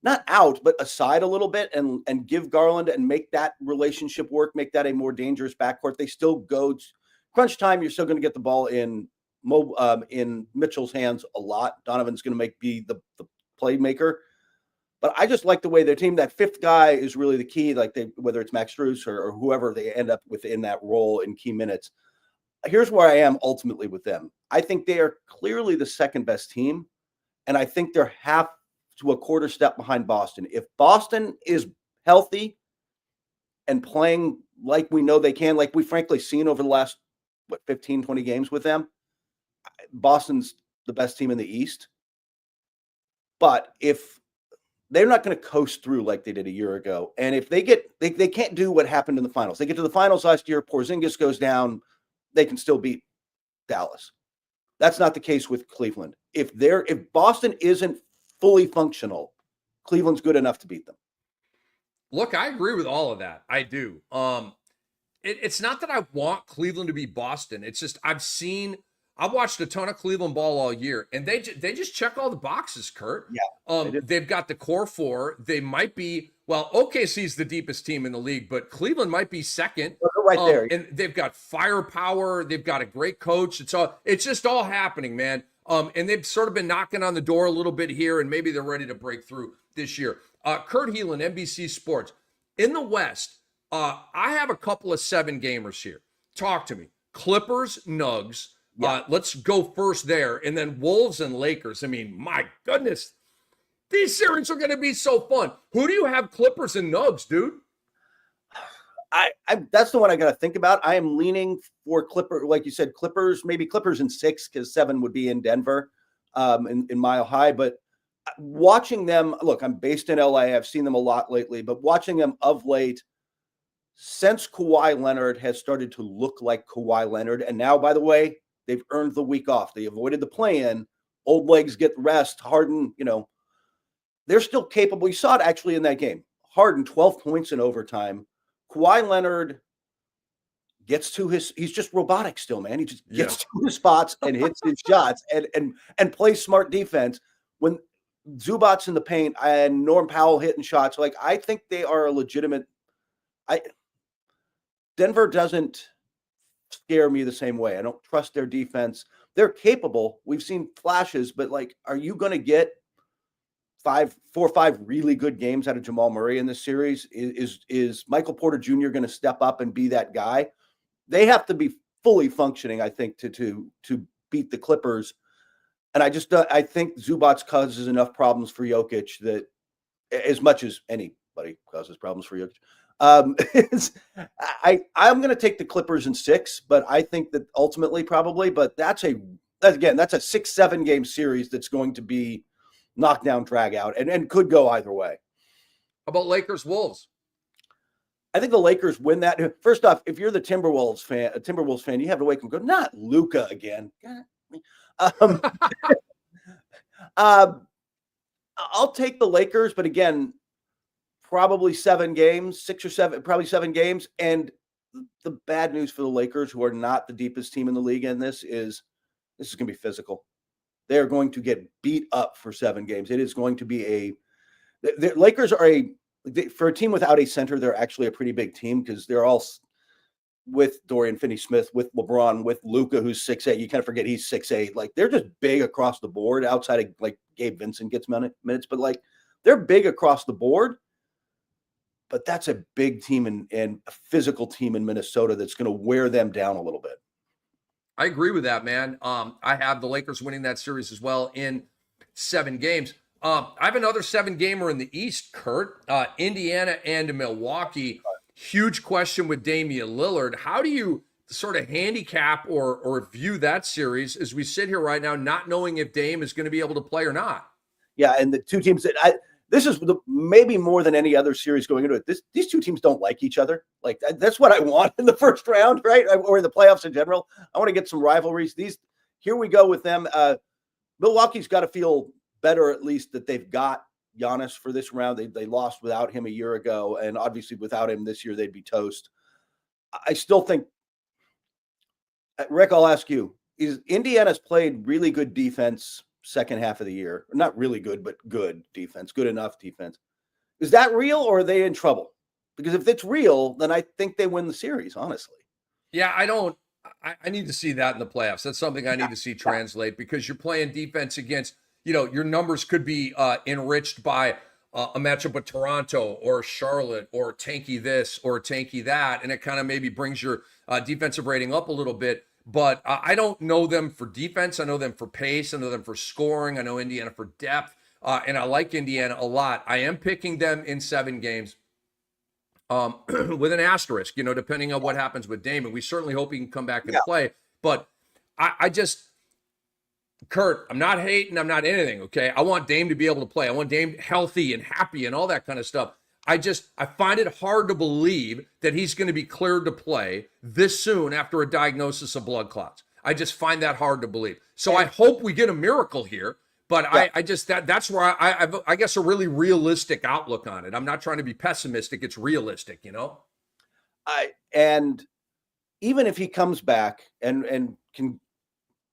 Speaker 2: not out, but aside a little bit and give Garland and make that relationship work, make that a more dangerous backcourt. They still go crunch time. You're still going to get the ball in Mitchell's hands a lot. Donovan's going to be the playmaker. But I just like the way their team, that 5th guy is really the key, like whether it's Max Strus or whoever they end up within that role in key minutes. Here's where I am ultimately with them. I think they are clearly the 2nd best team, and I think they're half to a quarter step behind Boston. If Boston is healthy and playing like we know they can, like we've frankly seen over the last, 15, 20 games with them, Boston's the best team in the East. But if they're not going to coast through like they did a year ago, and if they can't do what happened in the finals. They get to the finals last year, Porzingis goes down, they can still beat Dallas. That's not the case with Cleveland. If Boston isn't fully functional, Cleveland's good enough to beat them.
Speaker 1: Look, I agree with all of that. I do. It's not that I want Cleveland to be Boston. It's just I've watched a ton of Cleveland ball all year, and they just check all the boxes, Kurt.
Speaker 2: Yeah,
Speaker 1: they've got the core 4. They might be, OKC's the deepest team in the league, but Cleveland might be 2nd.
Speaker 2: They're right there.
Speaker 1: And they've got firepower. They've got a great coach. It's just all happening, man. And they've sort of been knocking on the door a little bit here, and maybe they're ready to break through this year. Kurt Helin, NBC Sports. In the West, I have a couple of 7-gamers here. Talk to me. Clippers, Nugs. Yeah. Let's go first there. And then Wolves and Lakers. I mean, my goodness. These series are going to be so fun. Who do you have, Clippers and Nugs, dude?
Speaker 2: That's the one I got to think about. I am leaning for Clippers, like you said, Clippers, maybe Clippers in 6 because 7 would be in Denver, in Mile High. But watching them, look, I'm based in LA. I've seen them a lot lately, but watching them of late, since Kawhi Leonard has started to look like Kawhi Leonard, and now, by the way, they've earned the week off. They avoided the play-in. Old legs get rest. Harden, they're still capable. You saw it actually in that game. Harden, 12 points in overtime. Kawhi Leonard gets to he's just robotic still, man. He just gets to his spots and hits his shots and plays smart defense. When Zubac's in the paint and Norm Powell hitting shots, like I think they are a legitimate. Denver doesn't scare me the same way. I don't trust their defense. They're capable. We've seen flashes, but like, are you going to get 4 or 5 really good games out of Jamal Murray in this series? Is Michael Porter Jr. going to step up and be that guy? They have to be fully functioning, I think, to beat the Clippers. And I think Zubac causes enough problems for Jokic that, as much as anybody causes problems for Jokic, I'm going to take the Clippers in 6, but I think that ultimately probably, but that's a 6-7 game series that's going to be knockdown, drag out, and could go either way.
Speaker 1: How about Lakers Wolves?
Speaker 2: I think the Lakers win that. First off, if you're the Timberwolves fan, you have to wake up and go, not Luka again. I'll take the Lakers, but again, probably 7 games, 6 or 7, probably 7 games. And the bad news for the Lakers, who are not the deepest team in the league in this is going to be physical. They are going to get beat up for 7 games. It is going to be the Lakers are for a team without a center, they're actually a pretty big team because they're all with Dorian Finney-Smith, with LeBron, with Luka, who's 6'8". You kind of forget he's 6'8". Like, they're just big across the board outside of, like, Gabe Vincent gets minutes, but, like, they're big across the board. But that's a big team and a physical team in Minnesota that's going to wear them down a little bit.
Speaker 1: I agree with that, man. I have the Lakers winning that series as well in 7 games. I have another 7-gamer in the East, Kurt. Indiana and Milwaukee. Huge question with Damian Lillard. How do you sort of handicap or view that series as we sit here right now, not knowing if Dame is going to be able to play or not?
Speaker 2: Yeah, and the two teams that this is maybe more than any other series going into it. These two teams don't like each other. Like, that's what I want in the first round, right? Or in the playoffs in general. I want to get some rivalries. Here we go with them. Milwaukee's got to feel better, at least, that they've got Giannis for this round. They lost without him a year ago, and obviously without him this year, they'd be toast. I still think, Rick, I'll ask you, Indiana's played really good defense second half of the year. Not really good, but good defense, good enough defense. Is that real, or are they in trouble? Because if it's real, then I think they win the series, honestly.
Speaker 1: Yeah, I need to see that in the playoffs. That's something I need to see translate, because you're playing defense against, your numbers could be enriched by a matchup with Toronto or Charlotte or tanky this or tanky that, and it kind of maybe brings your defensive rating up a little bit. But I don't know them for defense. I know them for pace. I know them for scoring. I know Indiana for depth. And I like Indiana a lot. I am picking them in 7 games with an asterisk, depending on what happens with Dame. And we certainly hope he can come back and play. But I just, Kurt, I'm not hating. I'm not anything, okay? I want Dame to be able to play. I want Dame healthy and happy and all that kind of stuff. I find it hard to believe that he's going to be cleared to play this soon after a diagnosis of blood clots. I just find that hard to believe. So I hope we get a miracle here, but that's where I guess a really realistic outlook on it. I'm not trying to be pessimistic. It's realistic,
Speaker 2: And even if he comes back and can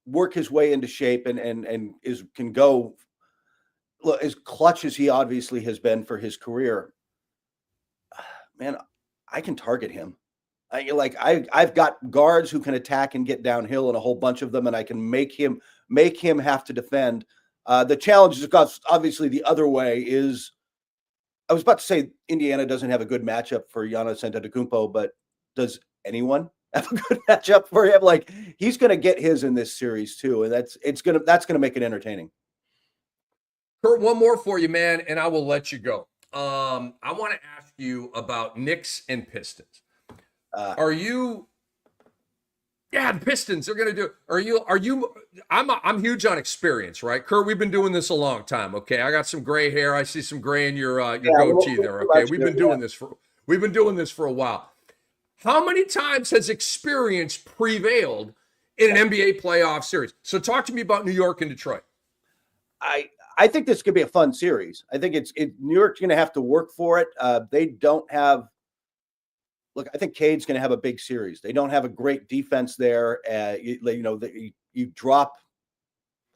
Speaker 2: work his way into shape and can go, look, as clutch as he obviously has been for his career, man, I can target him. I've got guards who can attack and get downhill, and a whole bunch of them, and I can make him have to defend. The challenge is, obviously, the other way is, I was about to say Indiana doesn't have a good matchup for Giannis Antetokounmpo, but does anyone have a good matchup for him? Like, he's going to get his in this series too, and that's going to make it entertaining.
Speaker 1: Kurt, one more for you, man, and I will let you go. I want to ask you about Knicks and Pistons. The Pistons are going to do. I'm huge on experience, right? Kurt, we've been doing this a long time. Okay. I got some gray hair. I see some gray in your goatee there. Okay. We've been doing this for a while. How many times has experience prevailed in an NBA playoff series? So talk to me about New York and Detroit.
Speaker 2: I think this could be a fun series. I think New York's going to have to work for it. They don't have. Look, I think Cade's going to have a big series. They don't have a great defense there. You drop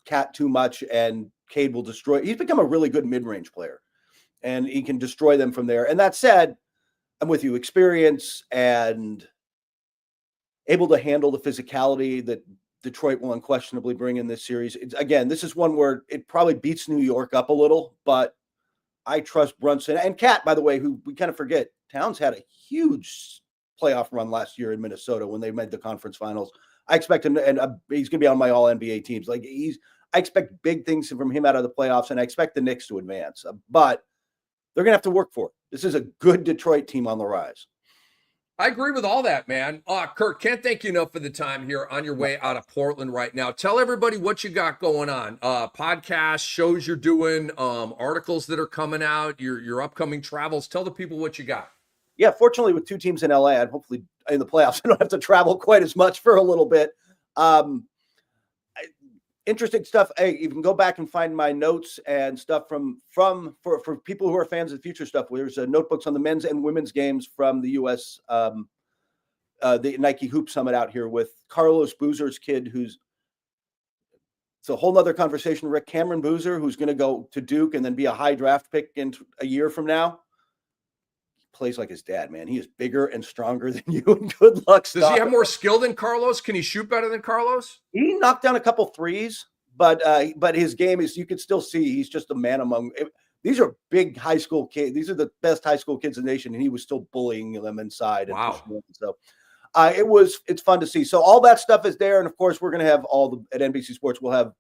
Speaker 2: Cat too much, and Cade will destroy. He's become a really good mid-range player, and he can destroy them from there. And that said, I'm with you. Experience and able to handle the physicality that Detroit will unquestionably bring in this series. This is one where it probably beats New York up a little, but I trust Brunson and Cat, by the way, who we kind of forget. Towns had a huge playoff run last year in Minnesota when they made the conference finals. I expect him, and he's going to be on my all NBA teams. I expect big things from him out of the playoffs, and I expect the Knicks to advance. But they're going to have to work for it. This is a good Detroit team on the rise.
Speaker 1: I agree with all that, man. Kurt, can't thank you enough for the time here on your way out of Portland right now. Tell everybody what you got going on. Podcasts, shows you're doing, articles that are coming out, your upcoming travels. Tell the people what you got.
Speaker 2: Yeah, fortunately, with 2 teams in LA, and hopefully in the playoffs, I don't have to travel quite as much for a little bit. Interesting stuff. Hey, you can go back and find my notes and stuff for people who are fans of future stuff. There's notebooks on the men's and women's games from the U.S. the Nike Hoop Summit out here with Carlos Boozer's kid, who's it's a whole nother conversation. Rick Cameron Boozer, who's going to go to Duke and then be a high draft pick in a year from now. He plays like his dad, man. He is bigger and stronger than you. And good luck.
Speaker 1: Does he have more skill than Carlos? Can he shoot better than Carlos?
Speaker 2: He knocked down a couple threes, but his game is, you can still see he's just a man among. These are big high school kids. These are the best high school kids in the nation, and he was still bullying them inside. And
Speaker 1: wow.
Speaker 2: So it's fun to see. So all that stuff is there, and of course we're going to have at NBC Sports. We'll have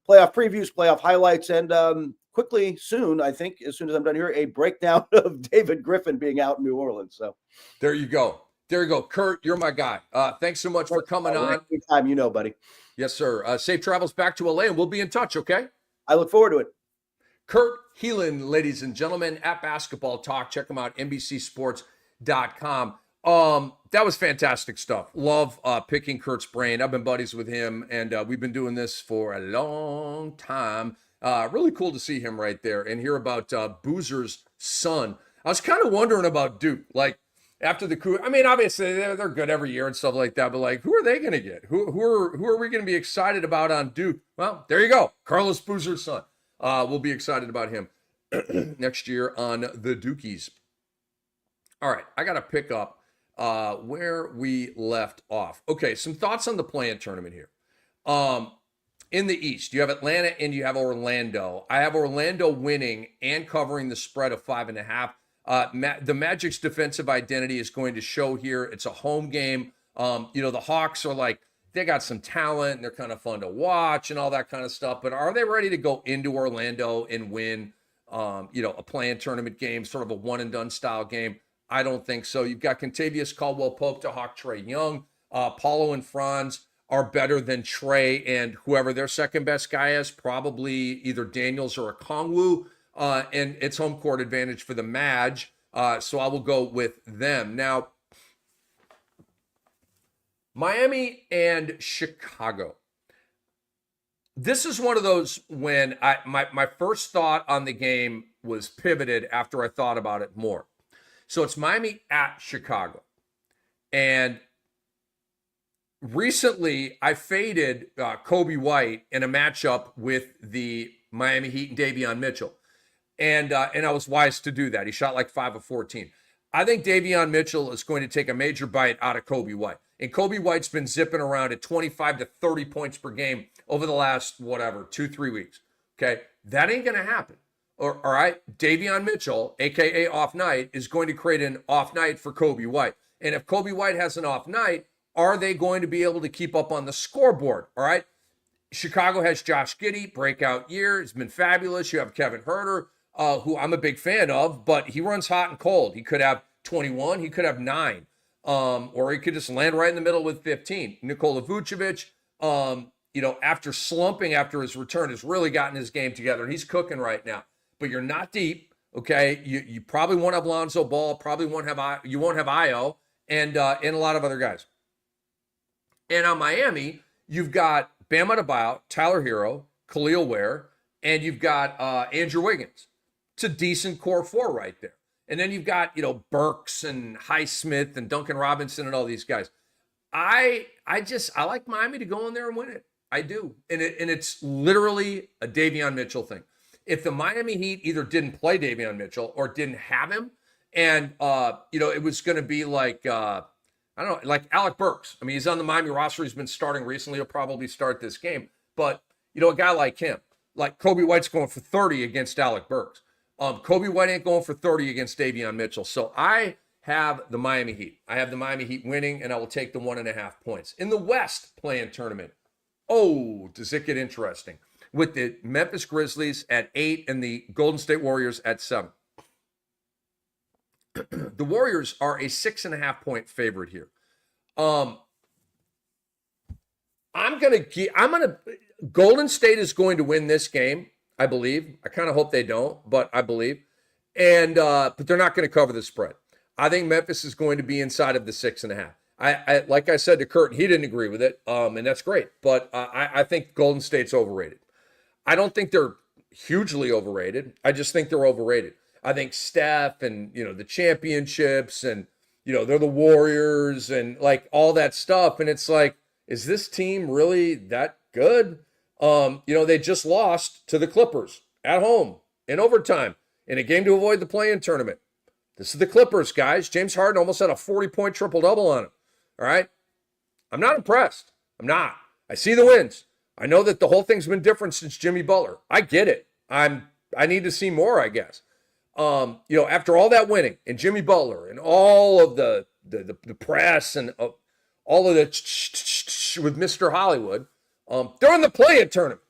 Speaker 2: playoff previews, playoff highlights, and quickly soon, I think, as soon as I'm done here, a breakdown of David Griffin being out in New Orleans. So
Speaker 1: there you go. There you go. Kurt, you're my guy. Thanks so much for coming on.
Speaker 2: Anytime, buddy.
Speaker 1: Yes, sir. Safe travels back to LA, and we'll be in touch, okay?
Speaker 2: I look forward to it.
Speaker 1: Kurt Helin, ladies and gentlemen, at Basketball Talk. Check him out, NBCSports.com. That was fantastic stuff. Love picking Kurt's brain. I've been buddies with him, and we've been doing this for a long time. Really cool to see him right there and hear about Boozer's son. I was kind of wondering about Duke, like after the coup. I mean, obviously they're good every year and stuff like that, but like, who are they going to get? Who are we going to be excited about on Duke? Well, there you go, Carlos Boozer's son. We'll be excited about him next year on the Dukies. All right, I got to pick up where we left off. Okay, some thoughts on the play-in tournament here. In the East, you have Atlanta and you have Orlando. I have Orlando winning and covering the spread of 5.5. The Magic's defensive identity is going to show here. It's a home game. The Hawks are like, they got some talent and they're kind of fun to watch and all that kind of stuff. But are they ready to go into Orlando and win, a play-in tournament game, sort of a one-and-done style game? I don't think so. You've got Kentavious Caldwell-Pope to hawk Trae Young. Paulo and Franz are better than Trae and whoever their second best guy is, probably either Daniels or Okongwu. And it's home court advantage for the Maj. So I will go with them. Now, Miami and Chicago. This is one of those when my first thought on the game was pivoted after I thought about it more. So it's Miami at Chicago. And recently I faded Kobe White in a matchup with the Miami Heat and Davion Mitchell. And I was wise to do that. He shot like 5 of 14. I think Davion Mitchell is going to take a major bite out of Kobe White. And Kobe White's been zipping around at 25 to 30 points per game over the last, 2-3 weeks. Okay? That ain't going to happen. All right? Davion Mitchell, a.k.a. off night, is going to create an off night for Kobe White. And if Kobe White has an off night, are they going to be able to keep up on the scoreboard? All right? Chicago has Josh Giddey, breakout year. It's been fabulous. You have Kevin Huerter, who I'm a big fan of, but he runs hot and cold. He could have 21. He could have 9. Or he could just land right in the middle with 15. Nikola Vucevic, after slumping after his return, has really gotten his game together, and he's cooking right now. But you're not deep, okay? You probably won't have Lonzo Ball, probably won't have Io, and a lot of other guys. And on Miami, you've got Bam Adebayo, Tyler Hero, Khalil Ware, and you've got Andrew Wiggins. It's a decent core 4 right there. And then you've got, Burks and Highsmith and Duncan Robinson and all these guys. I like Miami to go in there and win it. I do. And it's literally a Davion Mitchell thing. If the Miami Heat either didn't play Davion Mitchell or didn't have him, and, it was going to be like, like Alec Burks. I mean, he's on the Miami roster. He's been starting recently. He'll probably start this game. But, a guy like him, like Kobe White's going for 30 against Alec Burks. Kobe White ain't going for 30 against Davion Mitchell. So I have the Miami Heat. I have the Miami Heat winning, and I will take the 1.5 points. In the West play-in tournament, does it get interesting? With the Memphis Grizzlies at 8 and the Golden State Warriors at 7. The Warriors are a 6.5 point favorite here. Golden State is going to win this game, I believe. I kind of hope they don't, but I believe. And but they're not going to cover the spread. I think Memphis is going to be inside of the 6.5. I like I said to Kurt, he didn't agree with it, and that's great. But I think Golden State's overrated. I don't think they're hugely overrated. I just think they're overrated. I think Steph and, the championships and, they're the Warriors and like all that stuff. And it's like, is this team really that good? They just lost to the Clippers at home in overtime in a game to avoid the play-in tournament. This is the Clippers, guys. James Harden almost had a 40-point triple-double on him. All right? I'm not impressed. I'm not. I see the wins. I know that the whole thing's been different since Jimmy Butler. I get it. I need to see more, I guess. After all that winning and Jimmy Butler and all of the press and all of the with Mr. Hollywood, they're in the play-in tournament.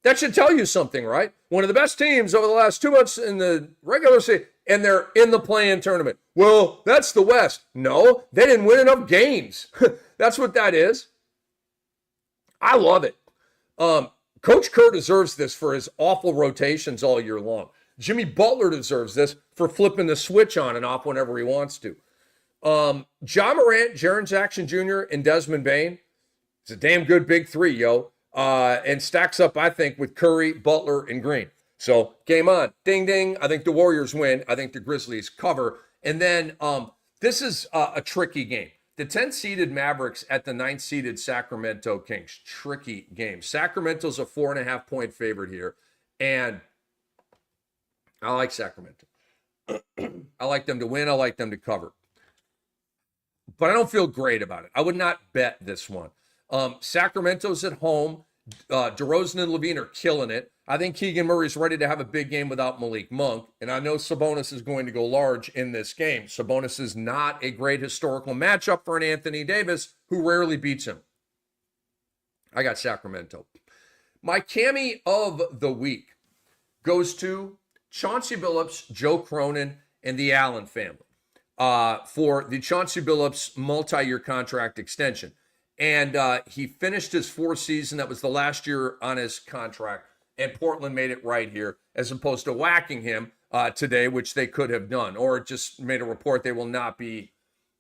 Speaker 1: That should tell you something, right? One of the best teams over the last 2 months in the regular season, and they're in the play-in tournament. Well, that's the West. No, they didn't win enough games. That's what that is. I love it. Coach Kurt deserves this for his awful rotations all year long. Jimmy Butler deserves this for flipping the switch on and off whenever he wants to. Ja Morant, Jaren Jackson Jr., and Desmond Bane. It's a damn good big three, yo. And stacks up, I think, with Curry, Butler, and Green. So game on. Ding, ding. I think the Warriors win. I think the Grizzlies cover. And then this is a tricky game. The 10-seeded Mavericks at the 9th-seeded Sacramento Kings. Tricky game. Sacramento's a 4.5-point favorite here. And I like Sacramento. I like them to win. I like them to cover. But I don't feel great about it. I would not bet this one. Sacramento's at home. DeRozan and Levine are killing it. I think Keegan Murray's ready to have a big game without Malik Monk. And I know Sabonis is going to go large in this game. Sabonis is not a great historical matchup for an Anthony Davis who rarely beats him. I got Sacramento. My Cammy of the week goes to Chauncey Billups, Joe Cronin, and the Allen family for the Chauncey Billups multi-year contract extension. And he finished his fourth season. That was the last year on his contract. And Portland made it right here, as opposed to whacking him today, which they could have done, or just made a report they will not be,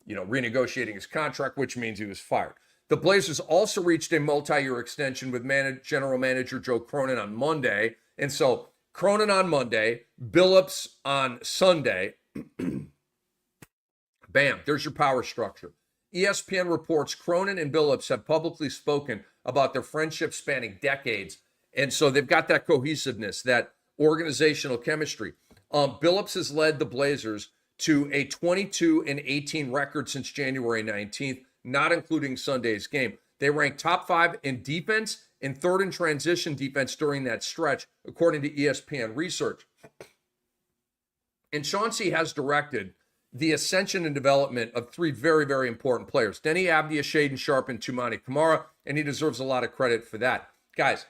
Speaker 1: renegotiating his contract, which means he was fired. The Blazers also reached a multi-year extension with general manager Joe Cronin on Monday. And so Cronin on Monday, Billups on Sunday. Bam, there's your power structure. ESPN reports Cronin and Billups have publicly spoken about their friendship spanning decades. And so they've got that cohesiveness, that organizational chemistry. Billups has led the Blazers to a 22-18 record since January 19th, not including Sunday's game. They ranked top 5 in defense and 3rd in transition defense during that stretch, according to ESPN research. And Chauncey has directed the ascension and development of 3 very, very important players: Denny Avdia, Shaedon Sharpe, and Toumani Camara, and he deserves a lot of credit for that. Guys,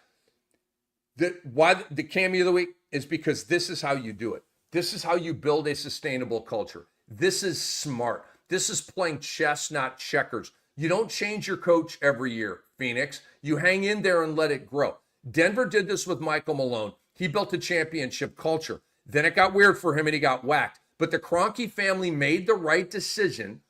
Speaker 1: why the Cammy of the week is because this is how you do it. This is how you build a sustainable culture. This is smart. This is playing chess, not checkers. You don't change your coach every year, Phoenix. You hang in there and let it grow. Denver did this with Michael Malone. He built a championship culture. Then it got weird for him and he got whacked. But the Kroenke family made the right decision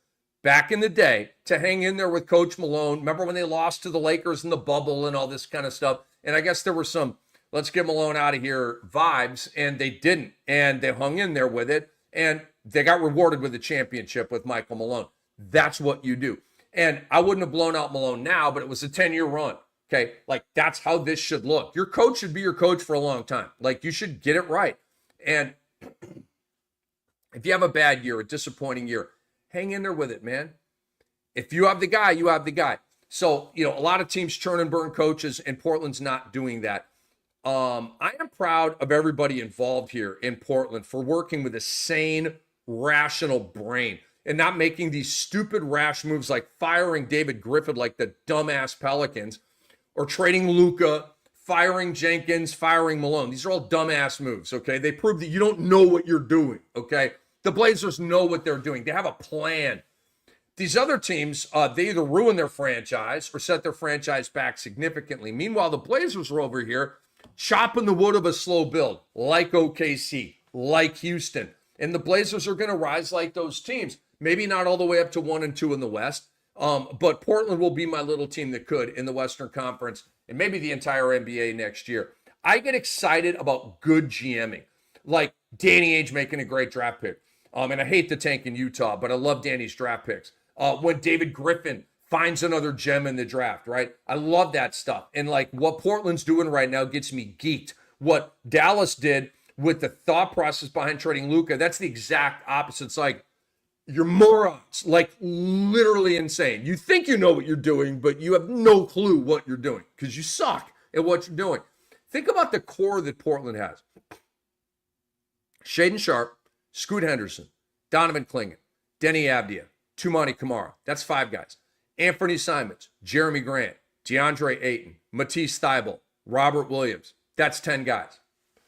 Speaker 1: back in the day to hang in there with Coach Malone. Remember when they lost to the Lakers in the bubble and all this kind of stuff? And I guess there were some let's get Malone out of here vibes, and they didn't. And they hung in there with it, and they got rewarded with a championship with Michael Malone. That's what you do. And I wouldn't have blown out Malone now, but it was a 10-year run. Okay, like that's how this should look. Your coach should be your coach for a long time. Like you should get it right. And if you have a bad year, a disappointing year, hang in there with it, man. If you have the guy, you have the guy. So, a lot of teams churn and burn coaches, and Portland's not doing that. I am proud of everybody involved here in Portland for working with a sane, rational brain and not making these stupid, rash moves like firing David Griffin like the dumbass Pelicans, or trading Luka, firing Jenkins, firing Malone. These are all dumbass moves, okay? They prove that you don't know what you're doing, okay? The Blazers know what they're doing. They have a plan. These other teams, they either ruin their franchise or set their franchise back significantly. Meanwhile, the Blazers are over here chopping the wood of a slow build, like OKC, like Houston. And the Blazers are going to rise like those teams. Maybe not all the way up to 1-2 in the West, but Portland will be my little team that could in the Western Conference and maybe the entire NBA next year. I get excited about good GMing, like Danny Ainge making a great draft pick. And I hate the tank in Utah, but I love Danny's draft picks. When David Griffin finds another gem in the draft, right? I love that stuff. And like what Portland's doing right now gets me geeked. What Dallas did with the thought process behind trading Luka, that's the exact opposite. It's like, you're morons, like literally insane. You think you know what you're doing, but you have no clue what you're doing because you suck at what you're doing. Think about the core that Portland has. Shaden Sharp, Scoot Henderson, Donovan Clingan, Denny Avdia, Tumani Kamara. That's 5 guys. Anthony Simons, Jeremy Grant, DeAndre Ayton, Matisse Thybulle, Robert Williams. That's 10 guys.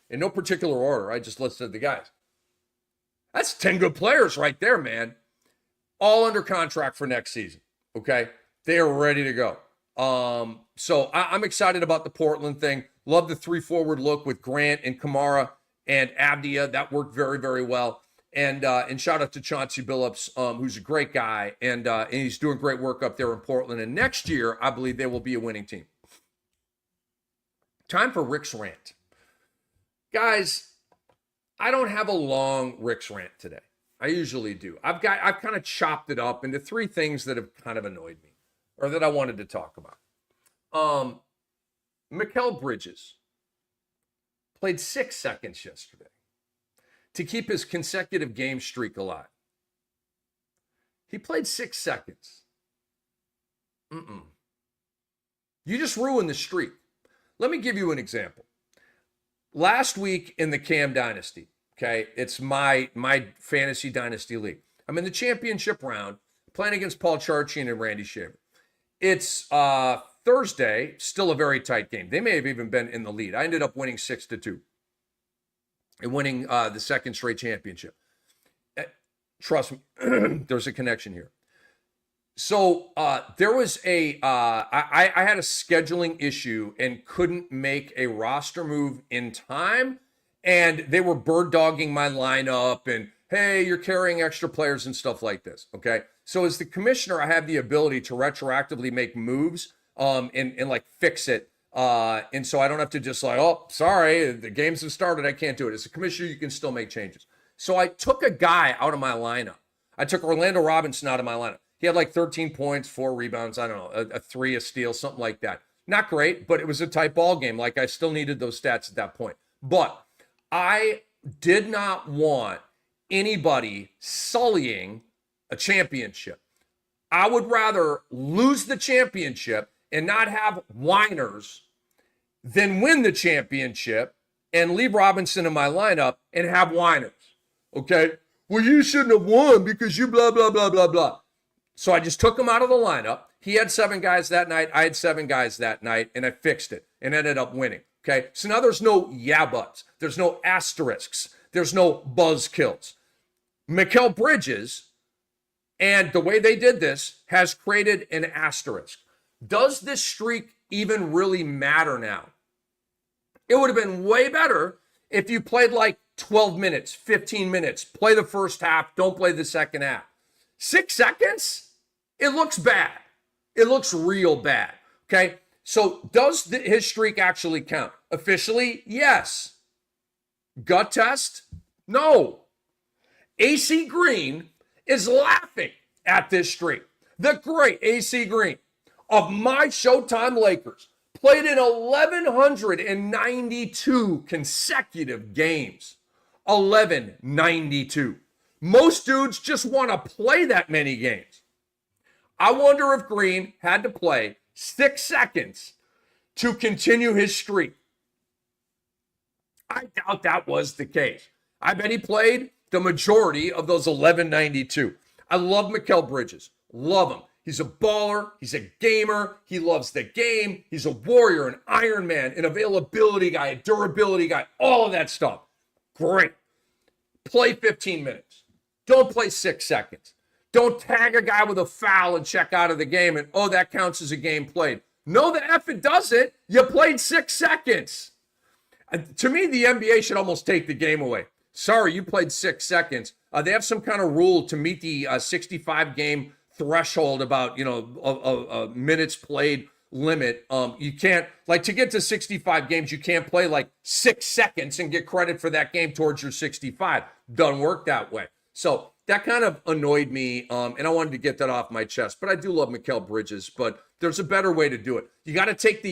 Speaker 1: In no particular order, I just listed the guys. That's 10 good players right there, man. All under contract for next season, okay? They are ready to go. So I'm excited about the Portland thing. Love the 3-forward look with Grant and Kamara and Avdia. That worked very, very well. And shout out to Chauncey Billups, who's a great guy, and he's doing great work up there in Portland. And next year, I believe they will be a winning team. Time for Rick's rant. Guys, I don't have a long Rick's rant today. I usually do. I've kind of chopped it up into 3 things that have kind of annoyed me or that I wanted to talk about. Mikal Bridges played 6 seconds yesterday to keep his consecutive game streak alive. He played 6 seconds. You just ruined the streak. Let me give you an example. Last week in the Cam Dynasty, okay, it's my fantasy dynasty league. I'm in the championship round, playing against Paul Charchian and Randy Shaver. It's Thursday, still a very tight game. They may have even been in the lead. I ended up winning 6-2 and winning the second straight championship. Trust me, there's a connection here. So there was I had a scheduling issue and couldn't make a roster move in time. And they were bird dogging my lineup and, hey, you're carrying extra players and stuff like this. Okay. So as the commissioner, I have the ability to retroactively make moves and like fix it. And so I don't have to just like, oh, sorry, the games have started. I can't do it. As a commissioner, you can still make changes. So I took a guy out of my lineup. I took Orlando Robinson out of my lineup. He had like 13 points, 4 rebounds, I don't know, a 3, a steal, something like that. Not great, but it was a tight ball game. Like I still needed those stats at that point. But I did not want anybody sullying a championship. I would rather lose the championship and not have whiners than win the championship and leave Robinson in my lineup and have whiners. Okay? Well, you shouldn't have won because you blah, blah, blah, blah, blah. So I just took him out of the lineup. He had 7 guys that night. I had 7 guys that night, and I fixed it and ended up winning. Okay? So now there's no yeah buts. There's no asterisks. There's no buzz kills. Mikal Bridges, and the way they did this, has created an asterisk. Does this streak even really matter now? It would have been way better if you played like 12 minutes, 15 minutes, play the first half, don't play the second half. 6 seconds? It looks bad. It looks real bad. Okay? So does his streak actually count? Officially, yes. Gut test? No. AC Green is laughing at this streak. The great AC Green of my Showtime Lakers played in 1,192 consecutive games. 1,192. Most dudes just want to play that many games. I wonder if Green had to play 6 seconds to continue his streak. I doubt that was the case. I bet he played the majority of those 1,192. I love Mikal Bridges. Love him. He's a baller. He's a gamer. He loves the game. He's a warrior, an Iron Man, an availability guy, a durability guy, all of that stuff. Great. Play 15 minutes. Don't play 6 seconds. Don't tag a guy with a foul and check out of the game and, oh, that counts as a game played. No, the F it doesn't. You played 6 seconds. To me, the NBA should almost take the game away. Sorry, you played 6 seconds. They have some kind of rule to meet the 65-game threshold about, minutes played limit. You can't, like, to get to 65 games, you can't play like 6 seconds and get credit for that game towards your 65. Doesn't work that way. So that kind of annoyed me, and I wanted to get that off my chest. But I do love Mikal Bridges, but there's a better way to do it. You got to take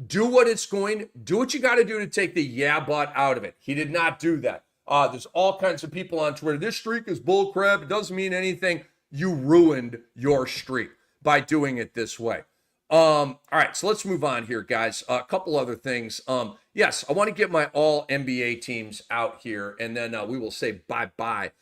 Speaker 1: do what you got to do to take the yeah but out of it. He did not do that. There's all kinds of people on Twitter. This streak is bullcrap. It doesn't mean anything. You ruined your streak by doing it this way. All right, so let's move on here, guys. A couple other things. Yes, I want to get my all NBA teams out here, and then we will say bye-bye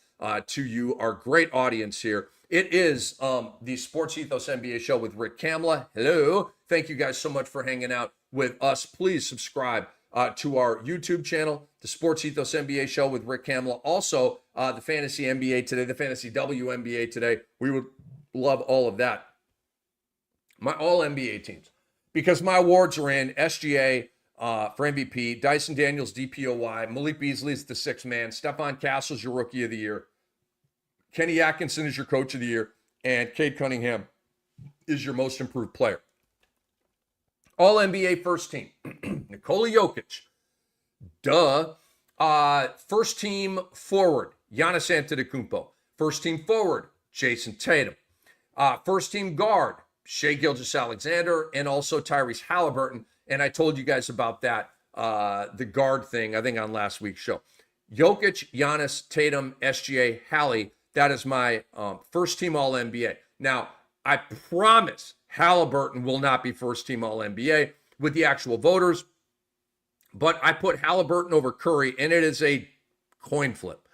Speaker 1: to you, our great audience here. It is the Sports Ethos NBA show with Rick Kamla. Hello. Thank you guys so much for hanging out with us. Please subscribe to our YouTube channel, the Sports Ethos NBA show with Rick Kamla. Also, the Fantasy NBA Today, the Fantasy WNBA Today. We would love all of that. My all NBA teams, because my awards are in SGA for MVP, Dyson Daniels DPOY, Malik Beasley is the sixth man, Stephon Castle's your rookie of the year, Kenny Atkinson is your coach of the year, and Cade Cunningham is your most improved player. All NBA first team, Nikola Jokic. First team forward, Giannis Antetokounmpo. First team forward, Jason Tatum. First team guard, Shai Gilgeous-Alexander, and also Tyrese Halliburton. And I told you guys about that, the guard thing, I think on last week's show. Jokic, Giannis, Tatum, SGA, Hallie. That is my first team All-NBA. Now, I promise Halliburton will not be first team All-NBA with the actual voters, but I put Halliburton over Curry, and it is a coin flip.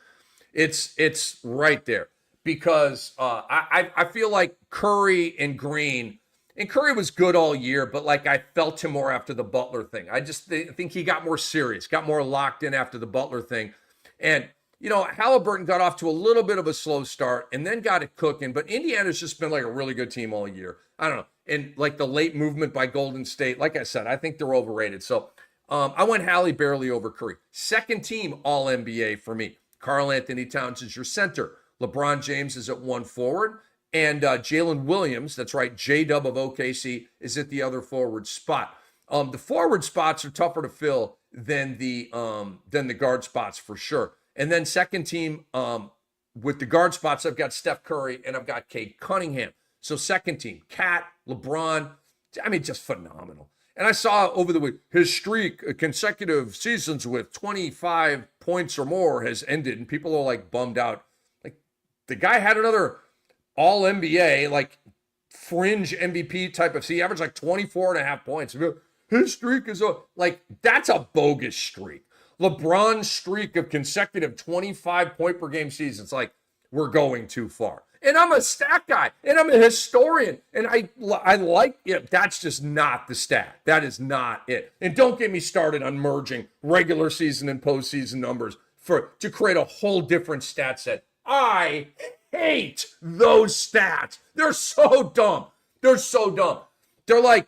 Speaker 1: It's right there. Because I feel like Curry and Green, and Curry was good all year, but like I felt him more after the Butler thing. I just think he got more serious, got more locked in after the Butler thing. And, you know, Halliburton got off to a little bit of a slow start and then got it cooking. But Indiana's just been like a really good team all year. I don't know. And like the late movement by Golden State, like I said, I think they're overrated. So I went Hallie barely over Curry. Second team All-NBA for me. Karl Anthony Towns is your center. LeBron James is at one forward, and Jalen Williams, that's right, J-Dub of OKC, is at the other forward spot. The forward spots are tougher to fill than the guard spots for sure. And then second team with the guard spots, I've got Steph Curry and I've got Cade Cunningham. So second team, Kat, LeBron, I mean, just phenomenal. And I saw over the week, his streak, consecutive seasons with 25 points or more has ended, and people are like bummed out. The guy had another all-NBA, like fringe MVP type of, he averaged like 24.5 points. His streak is like, that's a bogus streak. LeBron's streak of consecutive 25 point per game seasons, like, we're going too far. And I'm a stat guy, and I'm a historian, and I like it. That's just not the stat. That is not it. And don't get me started on merging regular season and postseason numbers to create a whole different stat set. I hate those stats. They're so dumb. They're so dumb. They're like,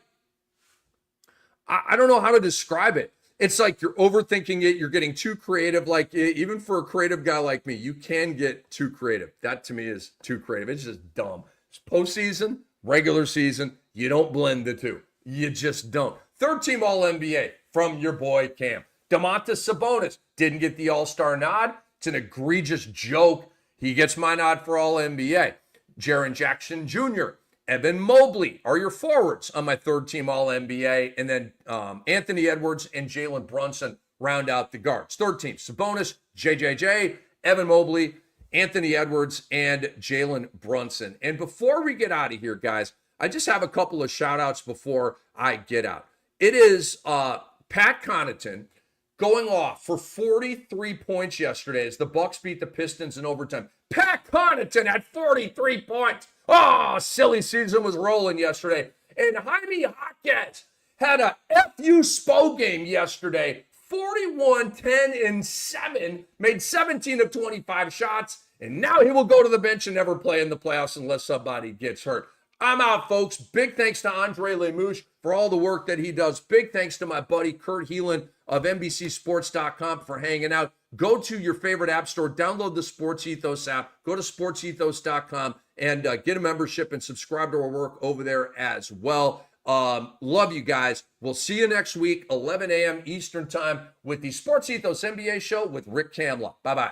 Speaker 1: I don't know how to describe it. It's like you're overthinking it. You're getting too creative. Like, even for a creative guy like me, you can get too creative. That to me is too creative. It's just dumb. It's postseason, regular season. You don't blend the two. You just don't. Third team All-NBA from your boy Cam. Domantas Sabonis didn't get the All-Star nod. It's an egregious joke. He gets my nod for All-NBA. Jaren Jackson Jr., Evan Mobley are your forwards on my third team All-NBA. And then Anthony Edwards and Jalen Brunson round out the guards. Third team, Sabonis, JJJ, Evan Mobley, Anthony Edwards, and Jalen Brunson. And before we get out of here, guys, I just have a couple of shout-outs before I get out. It is Pat Connaughton going off for 43 points yesterday as the Bucks beat the Pistons in overtime. Pat Connaughton had 43 points. Oh, silly season was rolling yesterday. And Jaime Jaquez had a FU SPO game yesterday. 41, 10, and 7. Made 17 of 25 shots. And now he will go to the bench and never play in the playoffs unless somebody gets hurt. I'm out, folks. Big thanks to Andre Lemouche for all the work that he does. Big thanks to my buddy Kurt Helin of NBCSports.com for hanging out. Go to your favorite app store, download the Sports Ethos app, go to SportsEthos.com and get a membership and subscribe to our work over there as well. Love you guys. We'll see you next week, 11 a.m. Eastern time with the Sports Ethos NBA show with Rick Kamla. Bye-bye.